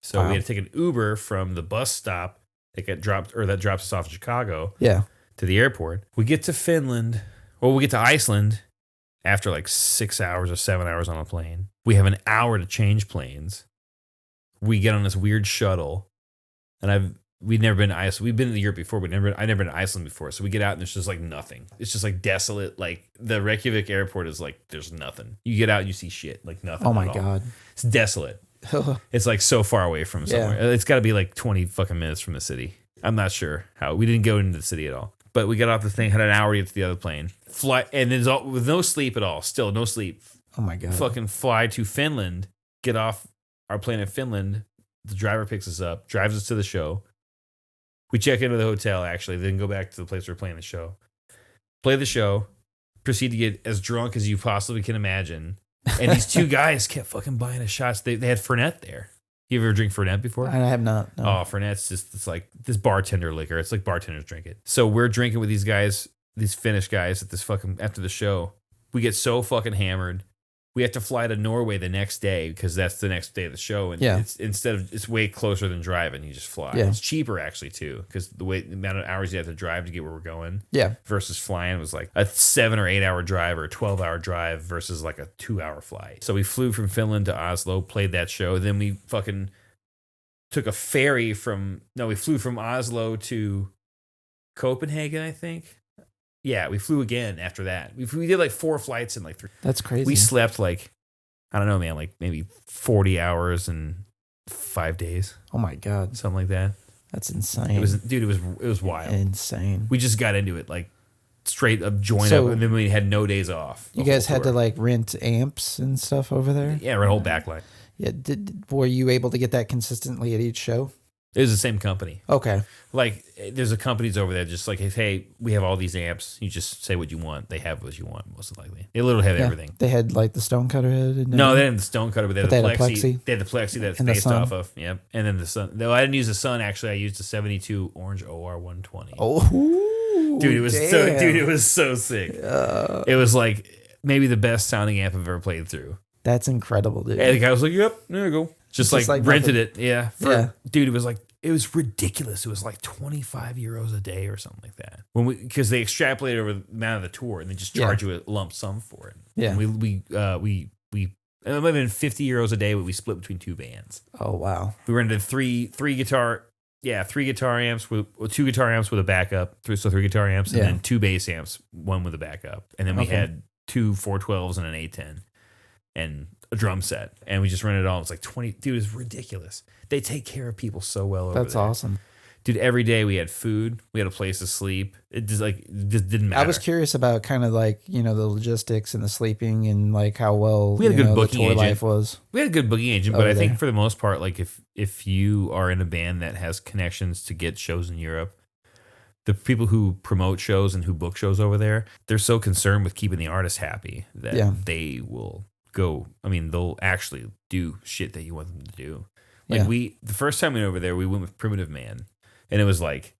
So we had to take an Uber from the bus stop that drops us off in Chicago to the airport. We get to Finland. Well, we get to Iceland after like 6 hours or 7 hours on a plane. We have an hour to change planes. We get on this weird shuttle. And we've never been to Iceland. We've been to Europe before, but I've never been to Iceland before. So we get out and it's just like nothing. It's just like desolate. Like the Reykjavik airport is like, there's nothing. You get out and you see shit, like nothing. Oh my God. It's desolate. It's like so far away from somewhere. Yeah. It's got to be like 20 fucking minutes from the city. I'm not sure how. We didn't go into the city at all. But we got off the thing, had an hour to get to the other plane. Fly, and there's with no sleep at all. Still no sleep. Oh my God. Fucking fly to Finland, get off our plane in Finland. The driver picks us up, drives us to the show. We check into the hotel, actually, then go back to the place we're playing the show. Play the show, proceed to get as drunk as you possibly can imagine. And these 2 guys kept fucking buying us shots. They had Fernet there. You ever drink Fernet before? I have not. No. Oh, Fernet's it's like this bartender liquor. It's like bartenders drink it. So we're drinking with these guys, these Finnish guys at this fucking after the show. We get so fucking hammered. we have to fly to Norway the next day because that's the next day of the show. And it's way closer than driving. You just fly. Yeah. It's cheaper actually too because the amount of hours you have to drive to get where we're going. Yeah. Versus flying was like a 7 or 8 hour drive or a 12-hour drive versus like a 2-hour flight. So we flew from Finland to Oslo, played that show. Then we fucking took a ferry we flew from Oslo to Copenhagen, I think. Yeah, we flew again after that. We did like 4 flights in like 3. That's crazy. We slept like, I don't know, man, like maybe 40 hours in 5 days. Oh my God. Something like that. That's insane. It was wild. Insane. We just got into it like straight up join up and then we had no days off. You guys had to like rent amps and stuff over there? Yeah, our whole backline. Yeah. Were you able to get that consistently at each show? It was the same company. Okay. Like, there's a companies over there just like, hey, we have all these amps. You just say what you want. They have what you want, most likely. They literally have everything. They had like the Stonecutter head? No, they didn't have the Stonecutter, but they had the plexi. They had the plexi that's based off of. Yep. And then the Sun. Though I didn't use the Sun, actually. I used a 72 Orange OR 120. Oh, dude, it was so sick. It was like maybe the best sounding amp I've ever played through. That's incredible, dude. And the guy was like, yep, there you go. Just like rented it. Yeah. Dude, it was ridiculous. It was like 25 euros a day or something like that. Because they extrapolate over the amount of the tour and they just charge you a lump sum for it. Yeah. And it might have been 50 euros a day, but we split between 2 bands. Oh, wow. We rented three guitar amps with 2 guitar amps with a backup. 3 guitar amps and then 2 bass amps, 1 with a backup. And then we had 2 412s and an A10 and a drum set. And we just rented it all. It was like 20. Dude, it was ridiculous. They take care of people so well over there. That's awesome. Dude, every day we had food. We had a place to sleep. It just didn't matter. I was curious about kind of like, the logistics and the sleeping and like how well we had a good booking the tour agent. Life was. We had a good booking agent, but I think for the most part, like if you are in a band that has connections to get shows in Europe, the people who promote shows and who book shows over there, they're so concerned with keeping the artists happy that they will go. I mean, they'll actually do shit that you want them to do. Like the first time we went over there, we went with Primitive Man. And it was like,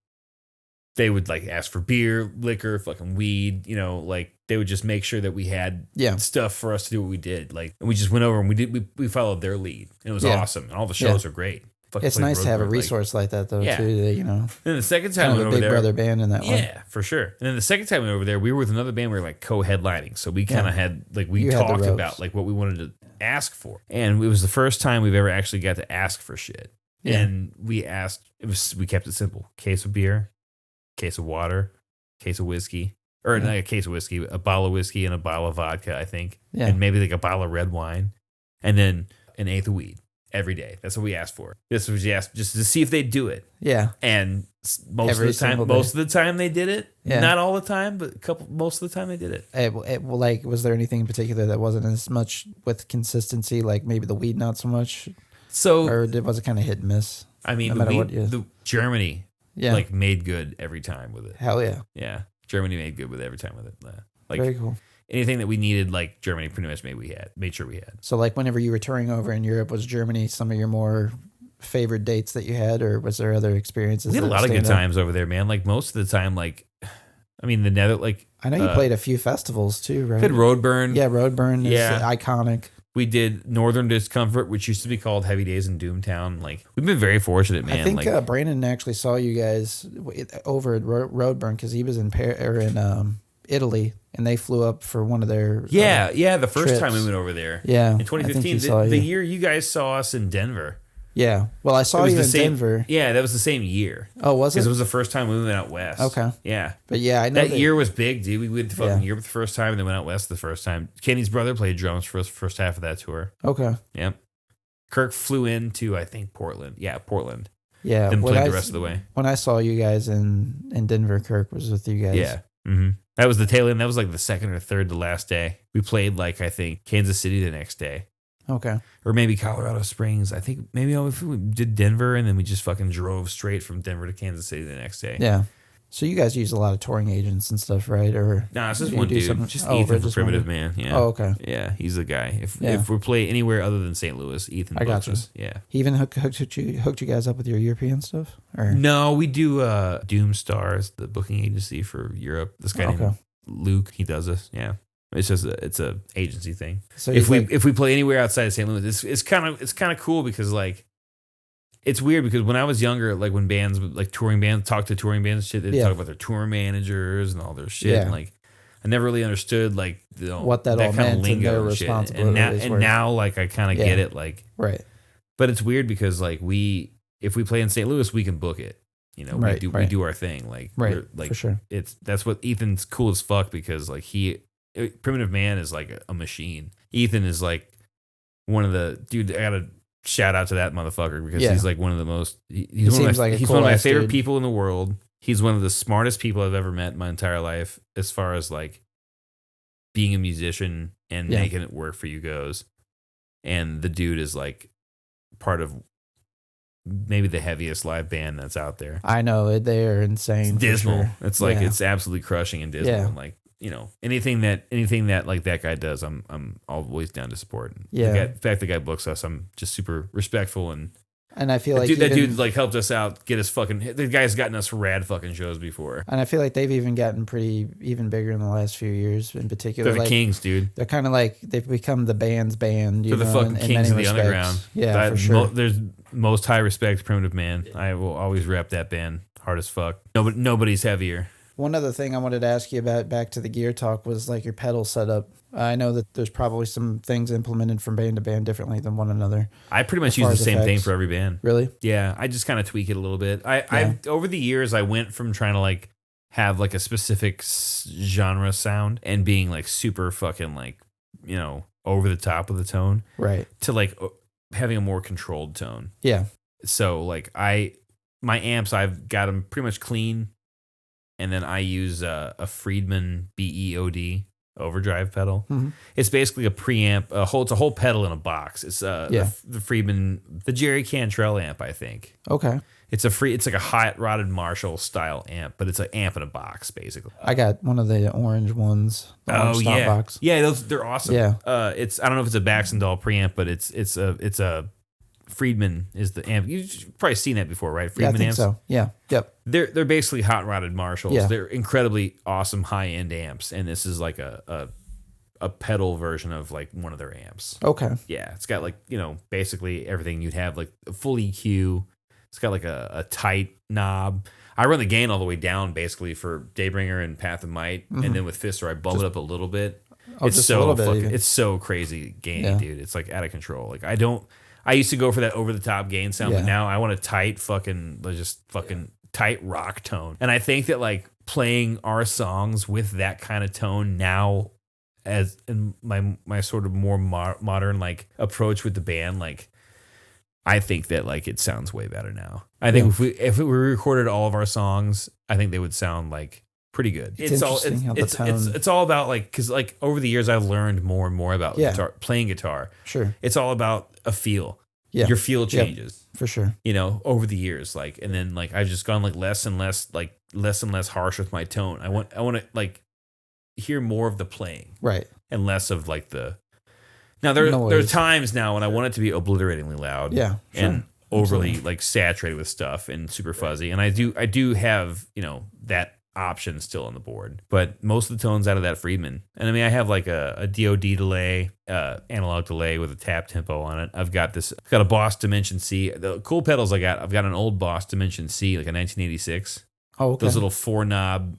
they would like ask for beer, liquor, fucking weed, like they would just make sure that we had stuff for us to do what we did. Like, and we just went over and we followed their lead. And it was awesome. And all the shows are great. It's nice to have a resource like that though, too. And then the second time we went over there. Big Brother band in that one. Yeah, for sure. And then the second time we went over there, we were with another band. We were like co-headlining. So we kind of had, like, we talked about like what we wanted to ask for. And it was the first time we've ever actually got to ask for shit. Yeah. And we kept it simple. Case of beer, case of water, case of whiskey. Or not a case of whiskey, a bottle of whiskey and a bottle of vodka, I think. Yeah. And maybe like a bottle of red wine. And then an eighth of weed every day. That's what we asked for. This was asked just to see if they'd do it. Yeah. And most of the time they did it. Yeah. Not all the time, but most of the time they did it. Like, was there anything in particular that wasn't as much with consistency? Like maybe the weed, not so much? Or was it kind of hit and miss? I mean, the Germany like made good every time with it. Hell yeah. Yeah. Germany made good with every time with it. Like, very cool. Anything that we needed, like Germany pretty much made sure we had. So like whenever you were touring over in Europe, was Germany some of your more favorite dates that you had, or was there other experiences? We had a lot of good times over there, man. Like most of the time, like, I mean, I know you played a few festivals too, right? We had Roadburn. Yeah, Roadburn is iconic. We did Northern Discomfort, which used to be called Heavy Days in Doomtown. Like, we've been very fortunate, man. I think Brandon actually saw you guys over at Roadburn because he was in Italy, and they flew up for one of their the first trips. time we went over there. Yeah, in 2015, the year you guys saw us in Denver. Yeah, well, I saw you in Denver. Yeah, that was the same year. Oh, was it? Because it was the first time we went out west. Okay. Yeah. But yeah, I know that year was big, dude. We went to fucking Europe the first time and then went out west the first time. Kenny's brother played drums for us the first half of that tour. Okay. Yep. Kirk flew into, I think, Portland. Yeah, Portland. Yeah. Then played the rest of the way. When I saw you guys in Denver, Kirk was with you guys. Yeah. Mm-hmm. That was the tail end. That was like the second or third to last day. We played like, I think, Kansas City the next day. Okay. Or maybe Colorado Springs. I think maybe we did Denver and then we just fucking drove straight from Denver to Kansas City the next day. Yeah. So you guys use a lot of touring agents and stuff, right? Or no, it's just one dude. Just Ethan for Primitive Man. Yeah. Oh, okay. Yeah, he's the guy. If we play anywhere other than St. Louis, Ethan books us. Yeah. He even hooked you guys up with your European stuff? Or? No, we do Doom Stars, the booking agency for Europe. This guy named Luke, he does this. Yeah. It's just it's a agency thing. So if we play anywhere outside of St. Louis, it's kind of cool because like it's weird because when I was younger, like when bands like touring bands talk to touring bands and shit, they talk about their tour managers and all their shit. And like I never really understood like what that all kind of meant and their responsibilities. And now like I kind of get it. Like right. But it's weird because like if we play in St. Louis, we can book it. You know, we do our thing. Like like for sure. That's what Ethan's cool as fuck because like Primitive Man is like a machine. Ethan is like one of the dude. I gotta shout out to that motherfucker because he's like one of the most. He's one of my favorite people in the world. He's one of the smartest people I've ever met in my entire life as far as like being a musician and making it work for you goes. And the dude is like part of maybe the heaviest live band that's out there. I know they're insane. It's dismal. Sure. It's like it's absolutely crushing and dismal. And like you know anything that like that guy does, I'm always down to support. Yeah. The fact the guy books us, I'm just super respectful and I feel like that dude like helped us out, get us the guy's gotten us rad fucking shows before. And I feel like they've even gotten even bigger in the last few years. In particular, they're the kings, dude. They're kind of like they've become the band's band. They're the fucking kings of the underground. Yeah, for sure. There's most high respect, Primitive Man. I will always rep that band hard as fuck. Nobody's heavier. One other thing I wanted to ask you about back to the gear talk was like your pedal setup. I know that there's probably some things implemented from band to band differently than one another. I pretty much use the same thing for every band. Really? Yeah, I just kind of tweak it a little bit. I over the years I went from trying to like have like a specific genre sound and being like super fucking like, you know, over the top of the tone. Right. To like having a more controlled tone. Yeah. So like my amps, I've got them pretty much clean. And then I use a Friedman BEOD overdrive pedal. Mm-hmm. It's basically a preamp. It's a whole pedal in a box. It's the Friedman, the Jerry Cantrell amp, I think. Okay. It's like a hot rodded Marshall style amp, but it's an amp in a box basically. I got one of the orange ones. Box. Yeah, they're awesome. Yeah. I don't know if it's a Baxendall preamp, but it's a Friedman is the amp. You've probably seen that before, right? Friedman amps. So. Yeah. Yep. They're basically hot rodded Marshalls. Yeah. They're incredibly awesome high end amps, and this is like a pedal version of like one of their amps. Okay. Yeah, it's got like basically everything you'd have, like a full EQ. It's got like a tight knob. I run the gain all the way down basically for DayBringer and Path of Might, and then with Fister I bump it up a little bit. It's so it's so crazy gain, dude. It's like out of control. Like I used to go for that over the top gain sound, but now I want a tight tight rock tone. And I think that like playing our songs with that kind of tone now, as in my sort of more modern like approach with the band, like I think that like it sounds way better now. I think if we recorded all of our songs, I think they would sound like pretty good. It's all about like, because like over the years I've learned more and more about playing guitar. Sure. It's all about a feel. Yeah. Your feel changes. For sure. Over the years, like, and then like I've just gone like less and less harsh with my tone. I want to like hear more of the playing. Right. And less of like the. Now there are times now when I want it to be obliteratingly loud. Yeah. Sure. And overly like saturated with stuff and super fuzzy. And I do have, that option still on the board, but most of the tones out of that Friedman. And I mean, I have like a DOD delay, analog delay with a tap tempo on it. I've got a Boss Dimension C. The cool pedals I've got an old Boss Dimension C, like a 1986. Oh, okay. Those little 4-knob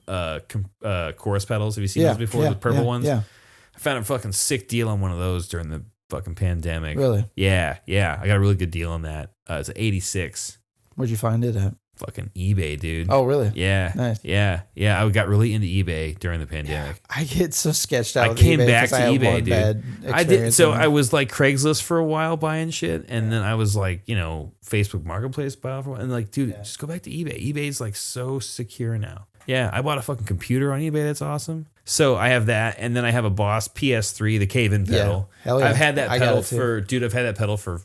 chorus pedals. Have you seen those before? The purple ones? Yeah. I found a fucking sick deal on one of those during the fucking pandemic. Really? Yeah. I got a really good deal on that. It's an 86. Where'd you find it at? Fucking eBay, dude. Oh, really? Yeah. Nice. Yeah. I got really into eBay during the pandemic. I get so sketched out. I came back to eBay, dude. I did. So I was like Craigslist for a while buying shit, and then I was like, Facebook Marketplace buy for a while, and like, dude, just go back to eBay. eBay's like so secure now. Yeah, I bought a fucking computer on eBay. That's awesome. So I have that, and then I have a Boss PS3, the cave-in pedal. Yeah. Hell yeah. I've had that pedal I've had that pedal for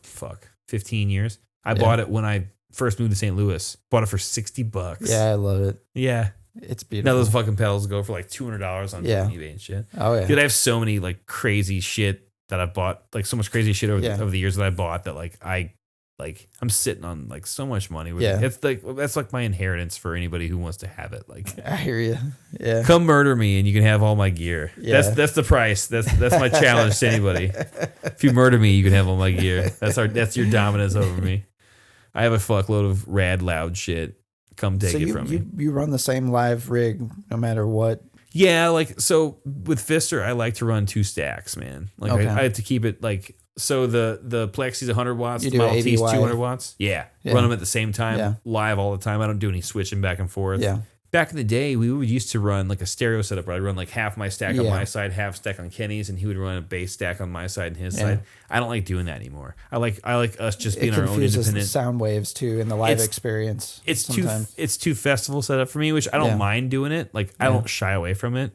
15 years. I bought it when I first moved to St. Louis. Bought it for $60. Yeah, I love it. Yeah. It's beautiful. Now those fucking pedals go for like $200 on eBay and shit. Oh, yeah. Dude, I have so many like crazy shit that I've bought, like so much crazy shit over the years that I bought that like I Like I'm sitting on like so much money. Yeah. It's like, that's like my inheritance for anybody who wants to have it. Like, I hear you. Yeah. come murder me and you can have all my gear. Yeah. That's the price. That's my challenge to anybody. If you murder me, you can have all my gear. That's your dominance over me. I have a fuckload of rad loud shit. Come take it from me. You run the same live rig no matter what. Yeah, like so with Fister, I like to run 2 stacks, man. Like I have to keep it like, so the Plexi's 100 watts, the Model T's 200 watts. Yeah. Run them at the same time, live all the time. I don't do any switching back and forth. Yeah. Back in the day, we would used to run like a stereo setup where I'd run like half my stack on my side, half stack on Kenny's, and he would run a bass stack on my side and his side. I don't like doing that anymore. I like us just being our own independent. The sound waves too in the live experience. It's too festival setup for me, which I don't mind doing it. Like I don't shy away from it.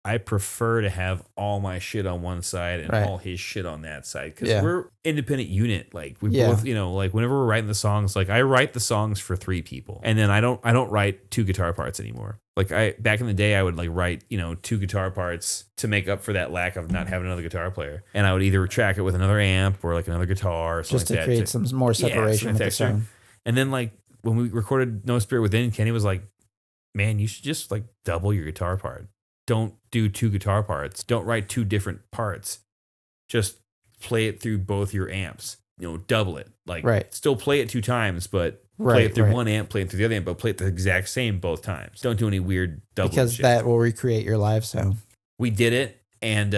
I prefer to have all my shit on one side and all his shit on that side, because we're independent unit. Like we both, like whenever we're writing the songs, like I write the songs for 3 people, and then I don't write 2 guitar parts anymore. Like back in the day, I would like write 2 guitar parts to make up for that lack of not having another guitar player, and I would either track it with another amp or like another guitar, or something just to create some more separation with the sound. And then like when we recorded No Spirit Within, Kenny was like, "Man, you should just like double your guitar part. Don't do 2 guitar parts. Don't write 2 different parts. Just play it through both your amps. Double it. Like still play it 2 times, but play it through one amp, play it through the other amp, but play it the exact same both times. Don't do any weird double because shit. That will recreate your live sound." We did it, and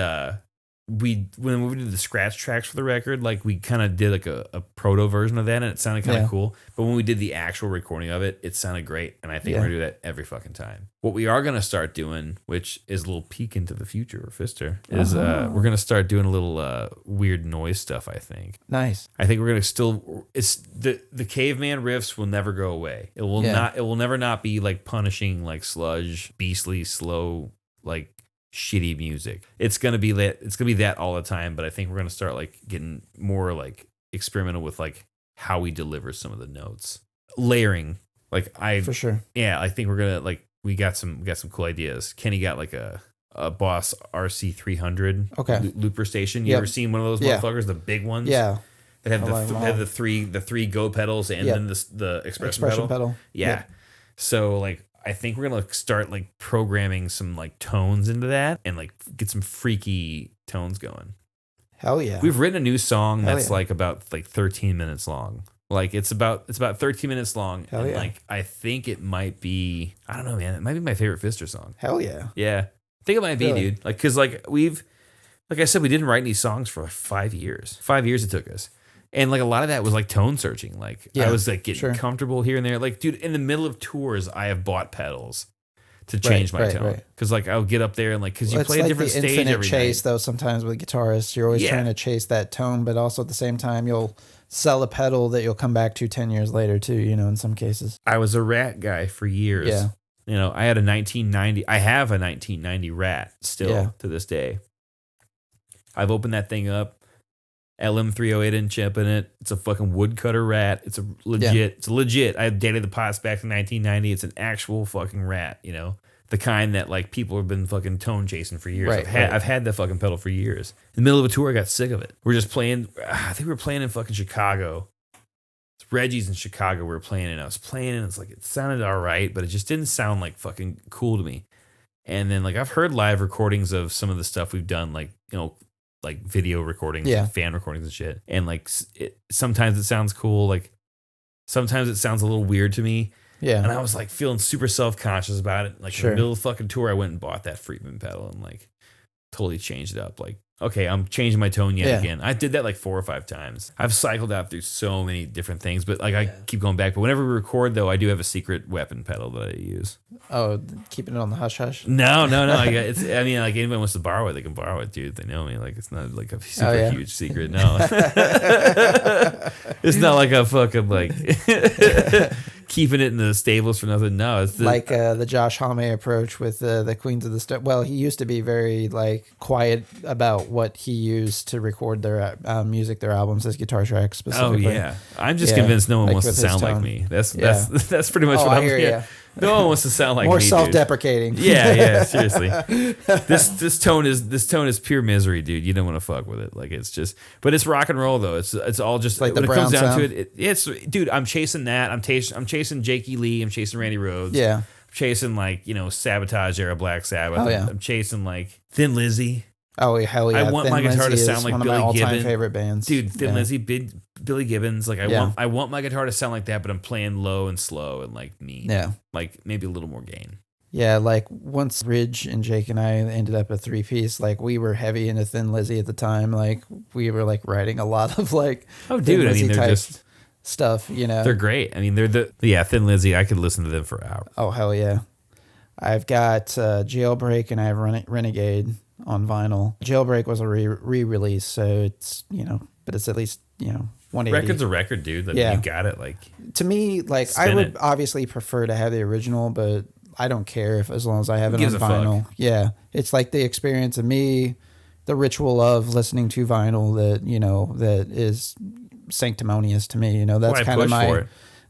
when we did the scratch tracks for the record, like we kind of did like a proto version of that, and it sounded kind of cool. But when we did the actual recording of it, it sounded great, and I think we're gonna do that every fucking time. What we are gonna start doing, which is a little peek into the future of Fister, is we're gonna start doing a little weird noise stuff. I think. Nice. I think we're gonna still. It's the caveman riffs will never go away. It will not. It will never not be like punishing, like sludge, beastly, slow, like shitty music. It's gonna be that. It's gonna be that all the time. But I think we're gonna start like getting more like experimental with like how we deliver some of the notes, layering. Like for sure. Yeah, I think we're gonna like we got some cool ideas. Kenny got like a Boss RC 300 looper station. You ever seen one of those motherfuckers? The big ones. Yeah. That have the three go pedals and then the expression pedal. Yeah. So like I think we're gonna start like programming some like tones into that and like get some freaky tones going. Hell yeah. We've written a new song that's like about like 13 minutes long. Like it's about 13 minutes long. Hell and yeah. Like I think it might be, I don't know, man. It might be my favorite Fister song. Hell yeah. Yeah. I think it might be, dude. Like, cause like like I said, we didn't write any songs for like 5 years. 5 years it took us. And like a lot of that was like tone searching. Like I was like getting comfortable here and there. Like, dude, in the middle of tours, I have bought pedals to change my tone. Cause like I'll get up there and like, cause you play a different stage every night. It's like the infinite chase though. Sometimes with guitarists, you're always trying to chase that tone, but also at the same time, you'll sell a pedal that you'll come back to 10 years later too, in some cases. I was a Rat guy for years. Yeah. I had I have a 1990 Rat still to this day. I've opened that thing up. LM308 chip in it. It's a fucking woodcutter Rat. It's a legit. I dated the pots back in 1990. It's an actual fucking Rat, the kind that like people have been fucking tone chasing for years. I've had that fucking pedal for years. In the middle of a tour, I got sick of it. We're just playing. I think we were playing in fucking Chicago. It's Reggie's in Chicago. We were playing, and I was playing, and it's like it sounded all right, but it just didn't sound like fucking cool to me. And then like I've heard live recordings of some of the stuff we've done, like like video recordings, and fan recordings and shit. And like sometimes it sounds cool, like sometimes it sounds a little weird to me. Yeah. And I was like feeling super self-conscious about it. Like in the middle of the fucking tour, I went and bought that Friedman pedal and like totally changed it up. Like, okay, I'm changing my tone yet again. I did that like 4 or 5 times. I've cycled out through so many different things, but like I keep going back. But whenever we record though, I do have a secret weapon pedal that I use. Oh, keeping it on the hush hush? No. Like anybody wants to borrow it, they can borrow it, dude. They know me. Like it's not like a super huge secret. No. It's not like a fucking like keeping it in the stables for nothing. No, it's like the Josh Homme approach with the Queens of the Stone. Well, he used to be very like quiet about what he used to record their music, their albums, his guitar tracks specifically. Oh yeah, I'm just convinced no one wants to sound like me. That's pretty much what I'm hearing. No one wants to sound like more me, self-deprecating. Dude. Yeah, seriously. This tone is pure misery, dude. You don't want to fuck with it. Like it's just, but it's rock and roll though. It's all just like when the it comes brown down sound. to it. It's dude. I'm chasing that. I'm chasing Jakey Lee. I'm chasing Randy Rhoads. Yeah. I'm chasing like Sabotage era Black Sabbath. Oh, yeah. I'm chasing like Thin Lizzy. Oh hell yeah! I want my guitar to sound like one Billy of my all-time Gibbons. favorite bands, Dude. Thin Lizzy, Billy Gibbons. Like Yeah. I want my guitar to sound like that, but I'm playing low and slow and like mean. Yeah. Like maybe a little more gain. Yeah, like once Ridge and Jake and I ended up a 3-piece, like we were heavy into Thin Lizzy at the time. Like we were like writing a lot of like Oh, dude, I mean they're type just stuff, They're great. I mean they're Thin Lizzy. I could listen to them for hours. Oh hell yeah! I've got Jailbreak and I have Renegade on vinyl. Jailbreak was a re-release, so it's but it's at least 180. Record's a record, dude. Like, Yeah. You got it. Like to me, like I would obviously prefer to have the original, but I don't care as long as I have it on vinyl. Yeah, it's like the experience of me, the ritual of listening to vinyl that is sanctimonious to me. That's kind of my.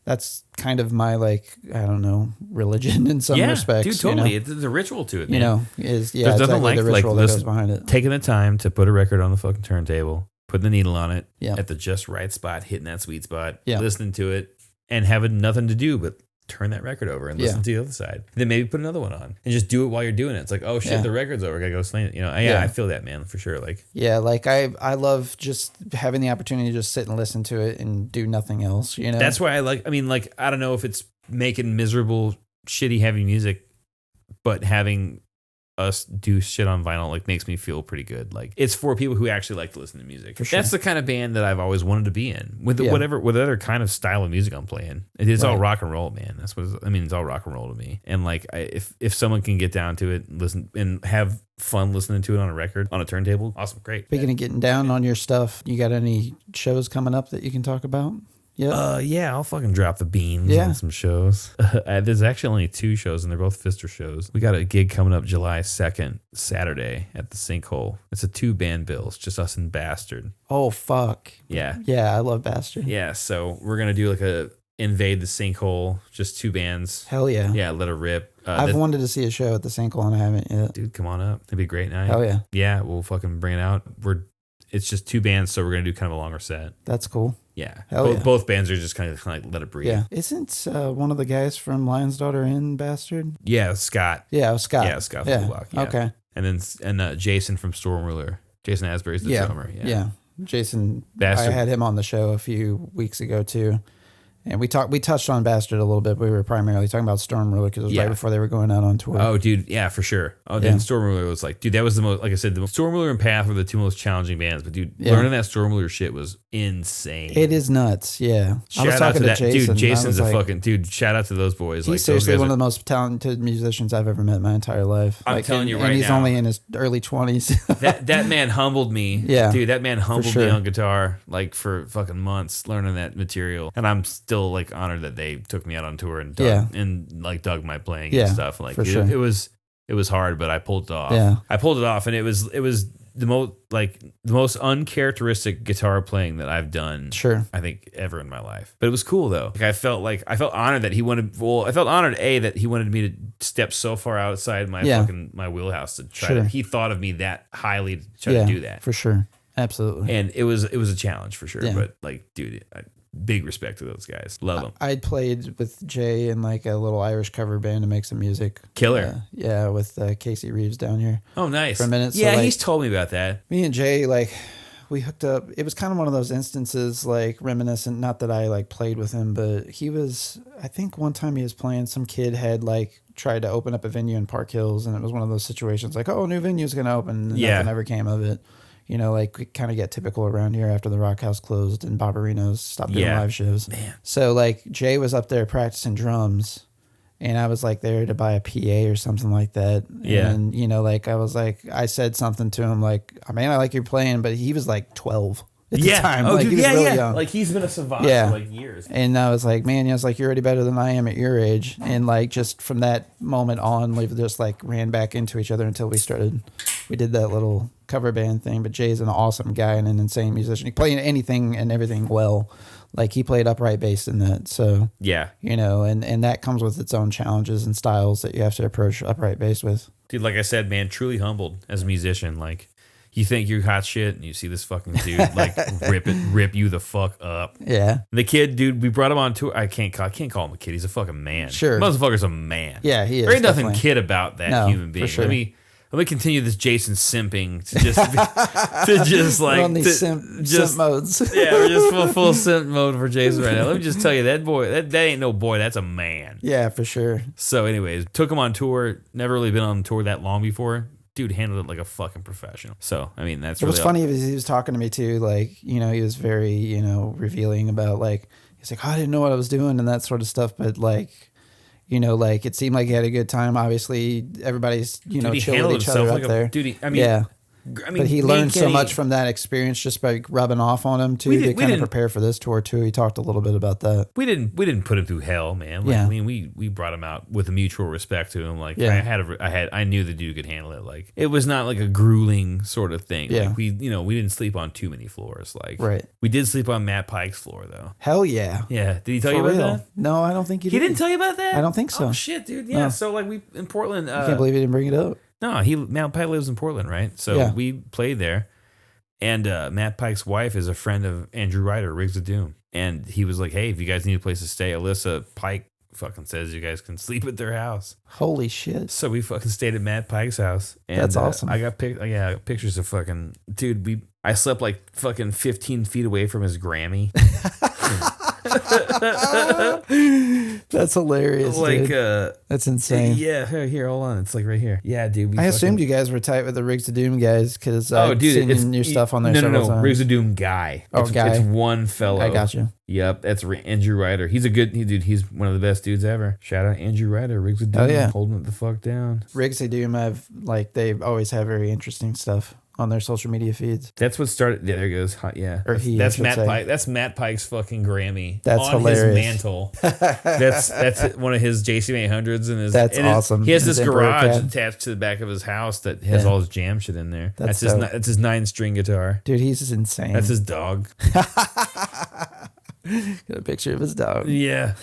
That's kind of my I don't know, religion in some respects. Dude, totally. There's a ritual to it, man. There's nothing exactly the ritual that goes behind it. Taking the time to put a record on the fucking turntable, putting the needle on it Yeah. at the just right spot, hitting that sweet spot, Yeah. listening to it, and having nothing to do but turn that record over and listen to the other side. Then maybe put another one on and just do it while you're doing it. It's like, oh shit, the record's over. I gotta go sling it. I feel that, man, for sure. Like, yeah, like I love just having the opportunity to just sit and listen to it and do nothing else. That's why I don't know if it's making miserable, shitty, heavy music, but having us do shit on vinyl makes me feel pretty good. Like it's for people who actually like to listen to music. For sure. That's the kind of band that I've always wanted to be in with whatever kind of style of music I'm playing. It's all rock and roll, man. That's what it's all rock and roll to me. And if someone can get down to it and listen and have fun listening to it on a record on a turntable, awesome, great. Speaking of getting down on your stuff, you got any shows coming up that you can talk about? Yeah, I'll fucking drop the beans on some shows. There's actually only 2 shows, and they're both Fister shows. We got a gig coming up July 2nd, Saturday, at the Sinkhole. It's a 2-band bill. It's just us and Bastard. Oh, fuck. Yeah. Yeah, I love Bastard. Yeah, so we're going to do a Invade the Sinkhole, just 2 bands. Hell yeah. Yeah, let it rip. I've wanted to see a show at the Sinkhole, and I haven't yet. Dude, come on up. It'd be a great night. Hell yeah. Yeah, we'll fucking bring it out. It's just 2 bands, so we're going to do kind of a longer set. That's cool. Yeah. Hell yeah. Both bands are just kind of let it breathe. Yeah. Isn't one of the guys from Lion's Daughter in Bastard? Yeah, Scott. Yeah, Scott. Yeah, Scott from the block. Yeah. Okay. And then Jason from Storm Ruler. Jason Asberry's the drummer. Yeah. Jason, Bastard. I had him on the show a few weeks ago too. And we touched on Bastard a little bit. We were primarily talking about Storm Ruler because it was right before they were going out on tour. Oh, dude, yeah, for sure. Oh, then Storm Ruler was dude, that was the most, like I said, the Storm Ruler and Path were the 2 most challenging bands. But dude, learning that Storm Ruler shit was insane. It is nuts, yeah. Shout out to that Jason. Dude, Jason's a fucking dude. Shout out to those boys. He's seriously one of the most talented musicians I've ever met in my entire life. I'm telling you right now. And he's now, only in his early 20s. that man humbled me. Yeah. Dude, that man humbled me on guitar for fucking months learning that material. And I'm still honored that they took me out on tour and dug my playing and stuff. It was hard, but I pulled it off. Yeah. I pulled it off, and it was the most uncharacteristic guitar playing that I've done. Sure. I think ever in my life. But it was cool though. I felt honored that he wanted. Well, I felt honored that he wanted me to step so far outside my my wheelhouse to try. Sure. He thought of me that highly to try to do that. For sure. Absolutely. And it was a challenge for sure. Yeah. But dude, big respect to those guys. Love them. I played with Jay in a little Irish cover band to make some music. Killer. With Casey Reeves down here. Oh, nice. For a minute. Yeah, so he's told me about that. Me and Jay, we hooked up. It was kind of one of those instances, reminiscent. Not that I played with him, but he was. I think one time he was playing. Some kid had tried to open up a venue in Park Hills, and it was one of those situations a new venue's gonna open. And nothing ever came of it. We kind of get typical around here after the Rock House closed and Barbarino's stopped doing live shows. Man. So Jay was up there practicing drums, and I was there to buy a PA or something like that. Yeah. And I said something to him man, I like your playing, but he was 12 at the time. Oh, dude, he was really young. He's been a savant for years. And I was man, you're already better than I am at your age. And just from that moment on, we just ran back into each other until we started we did that little cover band thing. But Jay's an awesome guy and an insane musician. He played anything and everything well. Like he played upright bass in that. So yeah, you know, and that comes with its own challenges and styles that you have to approach upright bass with. Dude, like I said, man, truly humbled as a musician. Like you think you're hot shit and you see this fucking dude like rip you the fuck up. Yeah. The kid, dude, we brought him on tour. I can't call him a kid. He's a fucking man. Sure. Motherfucker's a man. Yeah, he is. There ain't nothing definitely. kid about that human being. For sure. Let me continue this Jason simping to just like we're on these simp modes. Yeah, we're just full simp mode for Jason right now. Let me just tell you, that boy, that ain't no boy, that's a man. Yeah, for sure. So, anyways, took him on tour. Never really been on tour that long before. Dude handled it like a fucking professional. So, I mean, that's it was funny because he was talking to me too. Like, you know, he was very, you know, revealing about like, he's like, oh, I didn't know what I was doing and that sort of stuff. But like, you know, like it seemed like he had a good time. Obviously, everybody's, you know, chill with each other up there. Yeah. But he learned so much from that experience just by rubbing off on him too to kind of prepare for this tour too. He talked a little bit about that. We didn't put him through hell, man. Like, I mean, we brought him out with a mutual respect to him. Like I knew the dude could handle it. Like it was not like a grueling sort of thing. Yeah. Like, we didn't sleep on too many floors. Like we did sleep on Matt Pike's floor though. Hell yeah. Yeah. Did he tell you about that? No, I don't think he did. He didn't tell you about that? I don't think so. Oh shit, dude. Yeah. No. So like we in Portland. I can't believe he didn't bring it up. No, Matt Pike lives in Portland, right? So we played there, and Matt Pike's wife is a friend of Andrew Ryder, Riggs of Doom, and he was like, "Hey, if you guys need a place to stay, Alyssa Pike fucking says you guys can sleep at their house." Holy shit! So we fucking stayed at Matt Pike's house. And, that's awesome. I got pictures of fucking dude. I slept like fucking 15 feet away from his Grammy. That's hilarious. Like, dude. That's insane. Yeah, here, hold on. It's like right here. Yeah, dude. I assumed you guys were tight with the Riggs of Doom guys because I've seen your stuff on there several times. Riggs of Doom guy. Guy. It's one fellow. I got you. Yep, that's Andrew Ryder. He's a good dude. He's one of the best dudes ever. Shout out Andrew Ryder, Riggs of Doom, holding it the fuck down. Riggs of Doom, they always have very interesting stuff on their social media feeds. That's what started. Yeah, there it goes. Yeah, or that's Matt Pike. That's Matt Pike's fucking Grammy. That's on hilarious. His mantle. that's one of his JCM800s, and that's awesome. He has this garage attached to the back of his house that has all his jam shit in there. That's his 9-string guitar. Dude, he's insane. That's his dog. Got a picture of his dog. Yeah.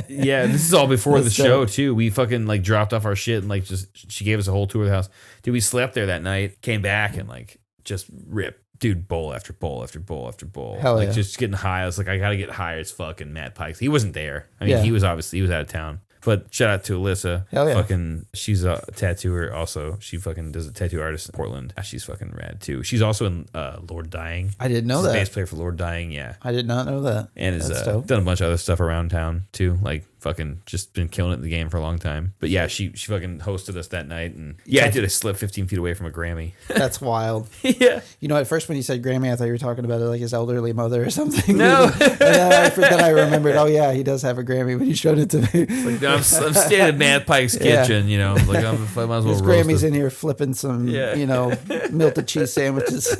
Yeah, this is all before the show too. We fucking like dropped off our shit and like she gave us a whole tour of the house. Dude, we slept there that night, came back and like just ripped. Dude, bowl after bowl after bowl after bowl. Hell like just getting high. I was like, I gotta get higher as fucking Matt Pikes. He wasn't there. I mean, he was out of town. But shout out to Alyssa. Hell yeah. Fucking, she's a tattooer also. She fucking does a tattoo artist in Portland. She's fucking rad too. She's also in Lord Dying. I didn't know that. Bass player for Lord Dying, yeah. I did not know that. And has done a bunch of other stuff around town too. Like fucking just been killing it in the game for a long time. But yeah, she fucking hosted us that night. And yeah, I did. I slept 15 feet away from a Grammy. That's wild. Yeah. You know, at first when you said Grammy, I thought you were talking about it like his elderly mother or something. No. And then I remembered, oh yeah, he does have a Grammy when you showed it to me. Like, I'm standing at Matt Pike's kitchen, you know. Like I might as well his roast Grammy's in here flipping some, you know, melted cheese sandwiches.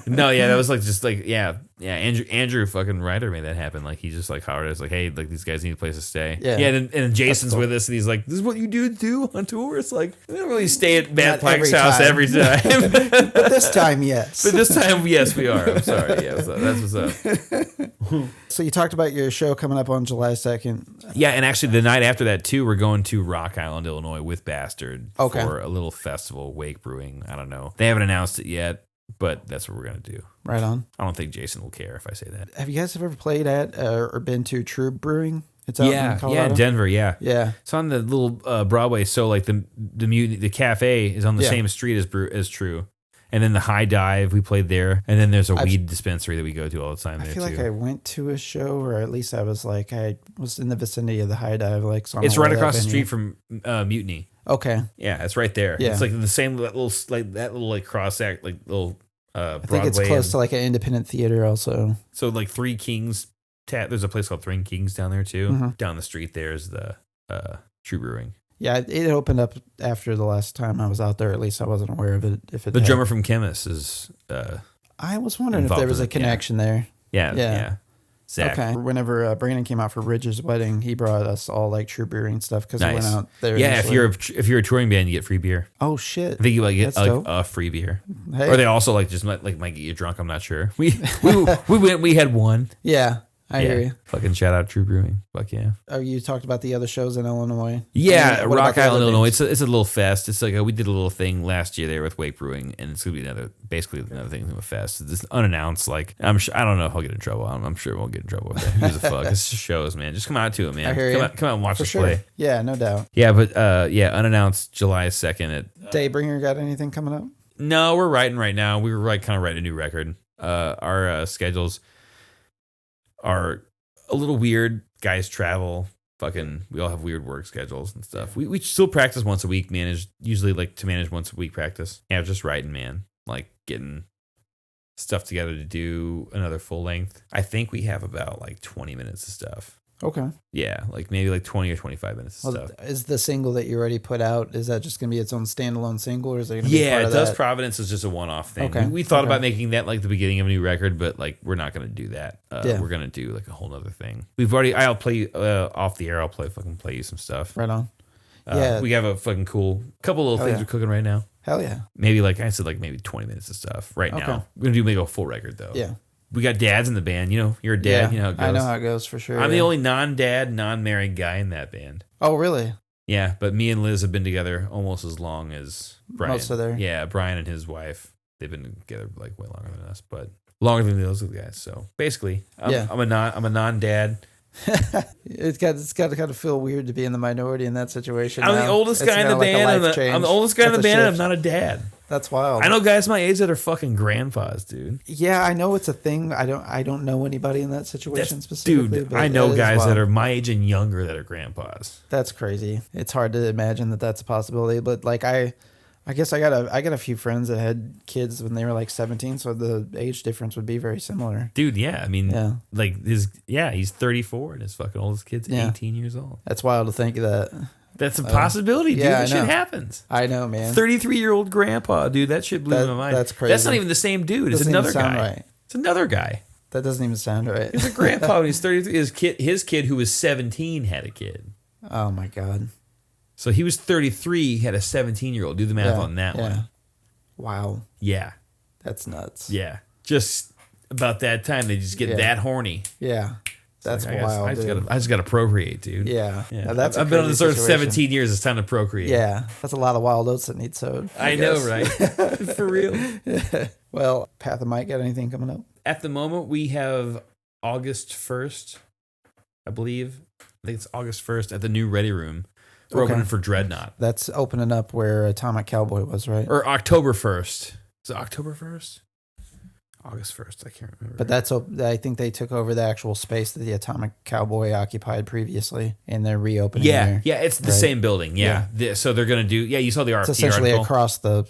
No, yeah, that was like just like Andrew fucking Ryder made that happen. Like he just like hollered us like, hey, like these guys need a place to stay. Yeah, and Jason's with us and he's like, this is what you do on tour. It's like we don't really stay at Matt Pike's house every time. But this time, yes. But this time, yes, we are. I'm sorry. Yeah, so that's what's up. So you talked about your show coming up on July 2nd. Yeah, and actually the night after that too, we're going to Rock Island, Illinois with Bastard for a little festival, Wake Brewing. I don't know. They haven't announced it yet, but that's what we're going to do. Right on. I don't think Jason will care if I say that. Have you guys ever played at or been to True Brewing? It's out in Colorado. Yeah, Denver, yeah. Yeah. It's on the little Broadway, so like the cafe is on the same street as True. And then the High Dive, we played there. And then there's a weed dispensary that we go to all the time there, too. I feel like I went to a show, or at least I was in the vicinity of the High Dive. It's right across the street from Mutiny. Okay. Yeah, it's right there. Yeah. It's like the same little cross act, like little Broadway. I think it's close to like an independent theater also. So like Three Kings, there's a place called Three Kings down there, too. Mm-hmm. Down the street there's the True Brewing. Yeah, it opened up after the last time I was out there. At least I wasn't aware of it. The drummer from Chemist is. I was wondering if there was a connection there. Yeah. Zach. Okay. Whenever Brandon came out for Ridge's wedding, he brought us all like true brewing stuff because Nice. we went out there. Yeah, initially. if you're a touring band, you get free beer. Oh shit! I think you might get That's dope. a free beer, Hey. or they also like just might get you drunk. I'm not sure. We went. We had one. Yeah, I hear you. Fucking shout out True Brewing. Fuck yeah. Oh, you talked about the other shows in Illinois. Yeah, What about Rock the Island, other Illinois. bands? It's a little fest. It's like we did a little thing last year there with Wake Brewing, and it's gonna be basically another thing of a fest. It's just unannounced. Like I don't know if I'll get in trouble. I'm sure we won't get in trouble with it. Who gives a fuck? It's just shows, man. Just come out to it, man. I hear you. Come out and watch For us sure. play. Yeah, no doubt. Yeah, but unannounced July 2nd at DayBringer got anything coming up? No, we're writing right now. We were kind of writing a new record. Our schedules are a little weird. Guys travel. We all have weird work schedules and stuff. We still practice once a week. Usually like to manage once a week practice. Yeah, just writing, man. Like getting stuff together to do another full length. I think we have about like 20 minutes of stuff. Okay. Yeah, like maybe like 20 or 25 minutes of stuff. Is the single that you already put out, is that just going to be its own standalone single, or is it going to be part of Dust that? Providence is just a one-off thing. Okay. We thought about making that like the beginning of a new record, but like we're not going to do that. Yeah. We're going to do like a whole other thing. I'll play off the air. I'll play you some stuff. Right on. Yeah. We have a fucking cool couple little things we're cooking right now. Hell yeah. Maybe like I said, like maybe 20 minutes of stuff right now. We're going to do maybe a full record though. Yeah. We got dads in the band. You know, you're a dad. Yeah, You know how it goes. I know how it goes for sure. I'm the only non-dad, non-married guy in that band. Oh, really? Yeah, but me and Liz have been together almost as long as Brian. Most of their... Yeah, Brian and his wife, they've been together like way longer than us, but longer than those guys. So basically, I'm a non-dad. It's got to kind of feel weird to be in the minority in that situation. I'm the oldest guy in the band. I'm the oldest guy in the band, and I'm not a dad. That's wild. I know guys my age that are fucking grandpas, dude. Yeah, I know it's a thing. I don't know anybody in that situation specifically. Dude, but I know guys that wild. are my age and younger that are grandpas. That's crazy. It's hard to imagine that that's a possibility. But like I guess I got a few friends that had kids when they were like 17, so the age difference would be very similar. Dude, yeah, I mean, like he's 34 and his fucking oldest kid's 18 years old. That's wild to think of that. That's a possibility, dude. That shit happens. I know, man. 33-year-old grandpa, dude. That shit blew my mind. That's crazy. That's not even the same dude. It's another guy. Right. It's another guy. That doesn't even sound right. He's a grandpa when he's 33. His kid, who was 17, had a kid. Oh my god. So he was 33, had a 17-year-old. Do the math on that one. Wow. Yeah. That's nuts. Yeah. Just about that time, they just get that horny. Yeah. That's like, wild. I just got to procreate, dude. Yeah. Yeah. That's I've been on this earth 17 years. It's time to procreate. Yeah. That's a lot of wild oats that need sowed. I know, right? For real. Well, Path of Mike, got anything coming up? At the moment, we have August 1st, I believe. I think it's August 1st at the new Ready Room. We're opening for Dreadnought. That's opening up where Atomic Cowboy was, right? Or October 1st. Is it October 1st? August 1st. I can't remember. But I think they took over the actual space that the Atomic Cowboy occupied previously, and they're reopening. Yeah, it's the same building. Yeah. So they're going to do. Yeah, you saw the RFT it's essentially article. Across the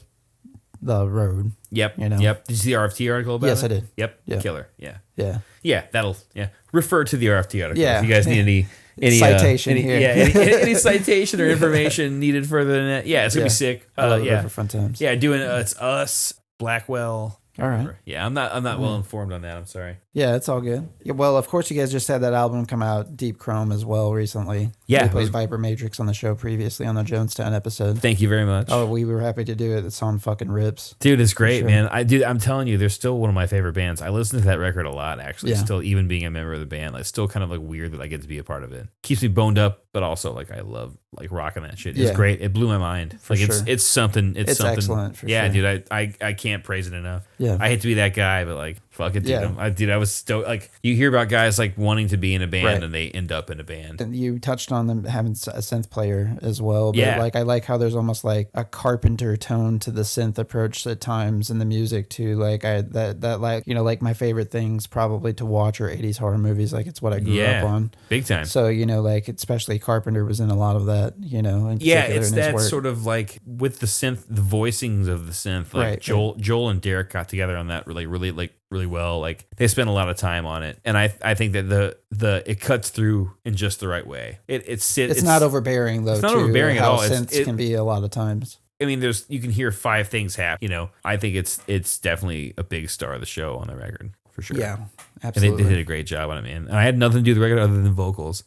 road. Yep. You know? Yep. Did you see the RFT article about it? Yes, I did. Yep. Yeah. Killer. Yeah. Yeah. Yeah. Refer to the RFT article. Yeah. If you guys need any citation here. Yeah. Any citation or information needed further than that. Yeah. It's going to be sick. For fun times. Yeah. Doing it's us, Blackwell. All right. Yeah, I'm not well informed on that. I'm sorry. Yeah, it's all good. Yeah, well, of course, you guys just had that album come out, Deep Chrome, as well recently. Yeah, we played Viper Matrix on the show previously on the Jonestown episode. Thank you very much. Oh, we were happy to do it. The song fucking rips, dude. It's great, man. I'm telling you, they're still one of my favorite bands. I listen to that record a lot, actually. Yeah. Still, even being a member of the band, it's still kind of like weird that I get to be a part of it. Keeps me boned up, but also like I love like rocking that shit. It's great. It blew my mind. For sure. It's something. It's something excellent. For sure. Dude. I can't praise it enough. Yeah, I hate to be that guy, but like fuck it, dude. I was stoked. Like you hear about guys like wanting to be in a band and they end up in a band. And you touched on them having a synth player as well. But like I like how there's almost like a Carpenter tone to the synth approach at times in the music too. Like that like like my favorite things probably to watch are 80s horror movies. Like it's what I grew up on. Big time. So like especially Carpenter was in a lot of that. It's that sort of like with the synth, the voicings of the synth. Like Joel and Derek got together on that really well. Like they spent a lot of time on it, and I think that it cuts through in just the right way. It's not overbearing though. It's not overbearing at all. Synths can be a lot of times. I mean, you can hear 5 things happen. I think it's definitely a big star of the show on the record. for sure. Yeah, and absolutely. they did a great job on it, man. And I had nothing to do with the record other than vocals.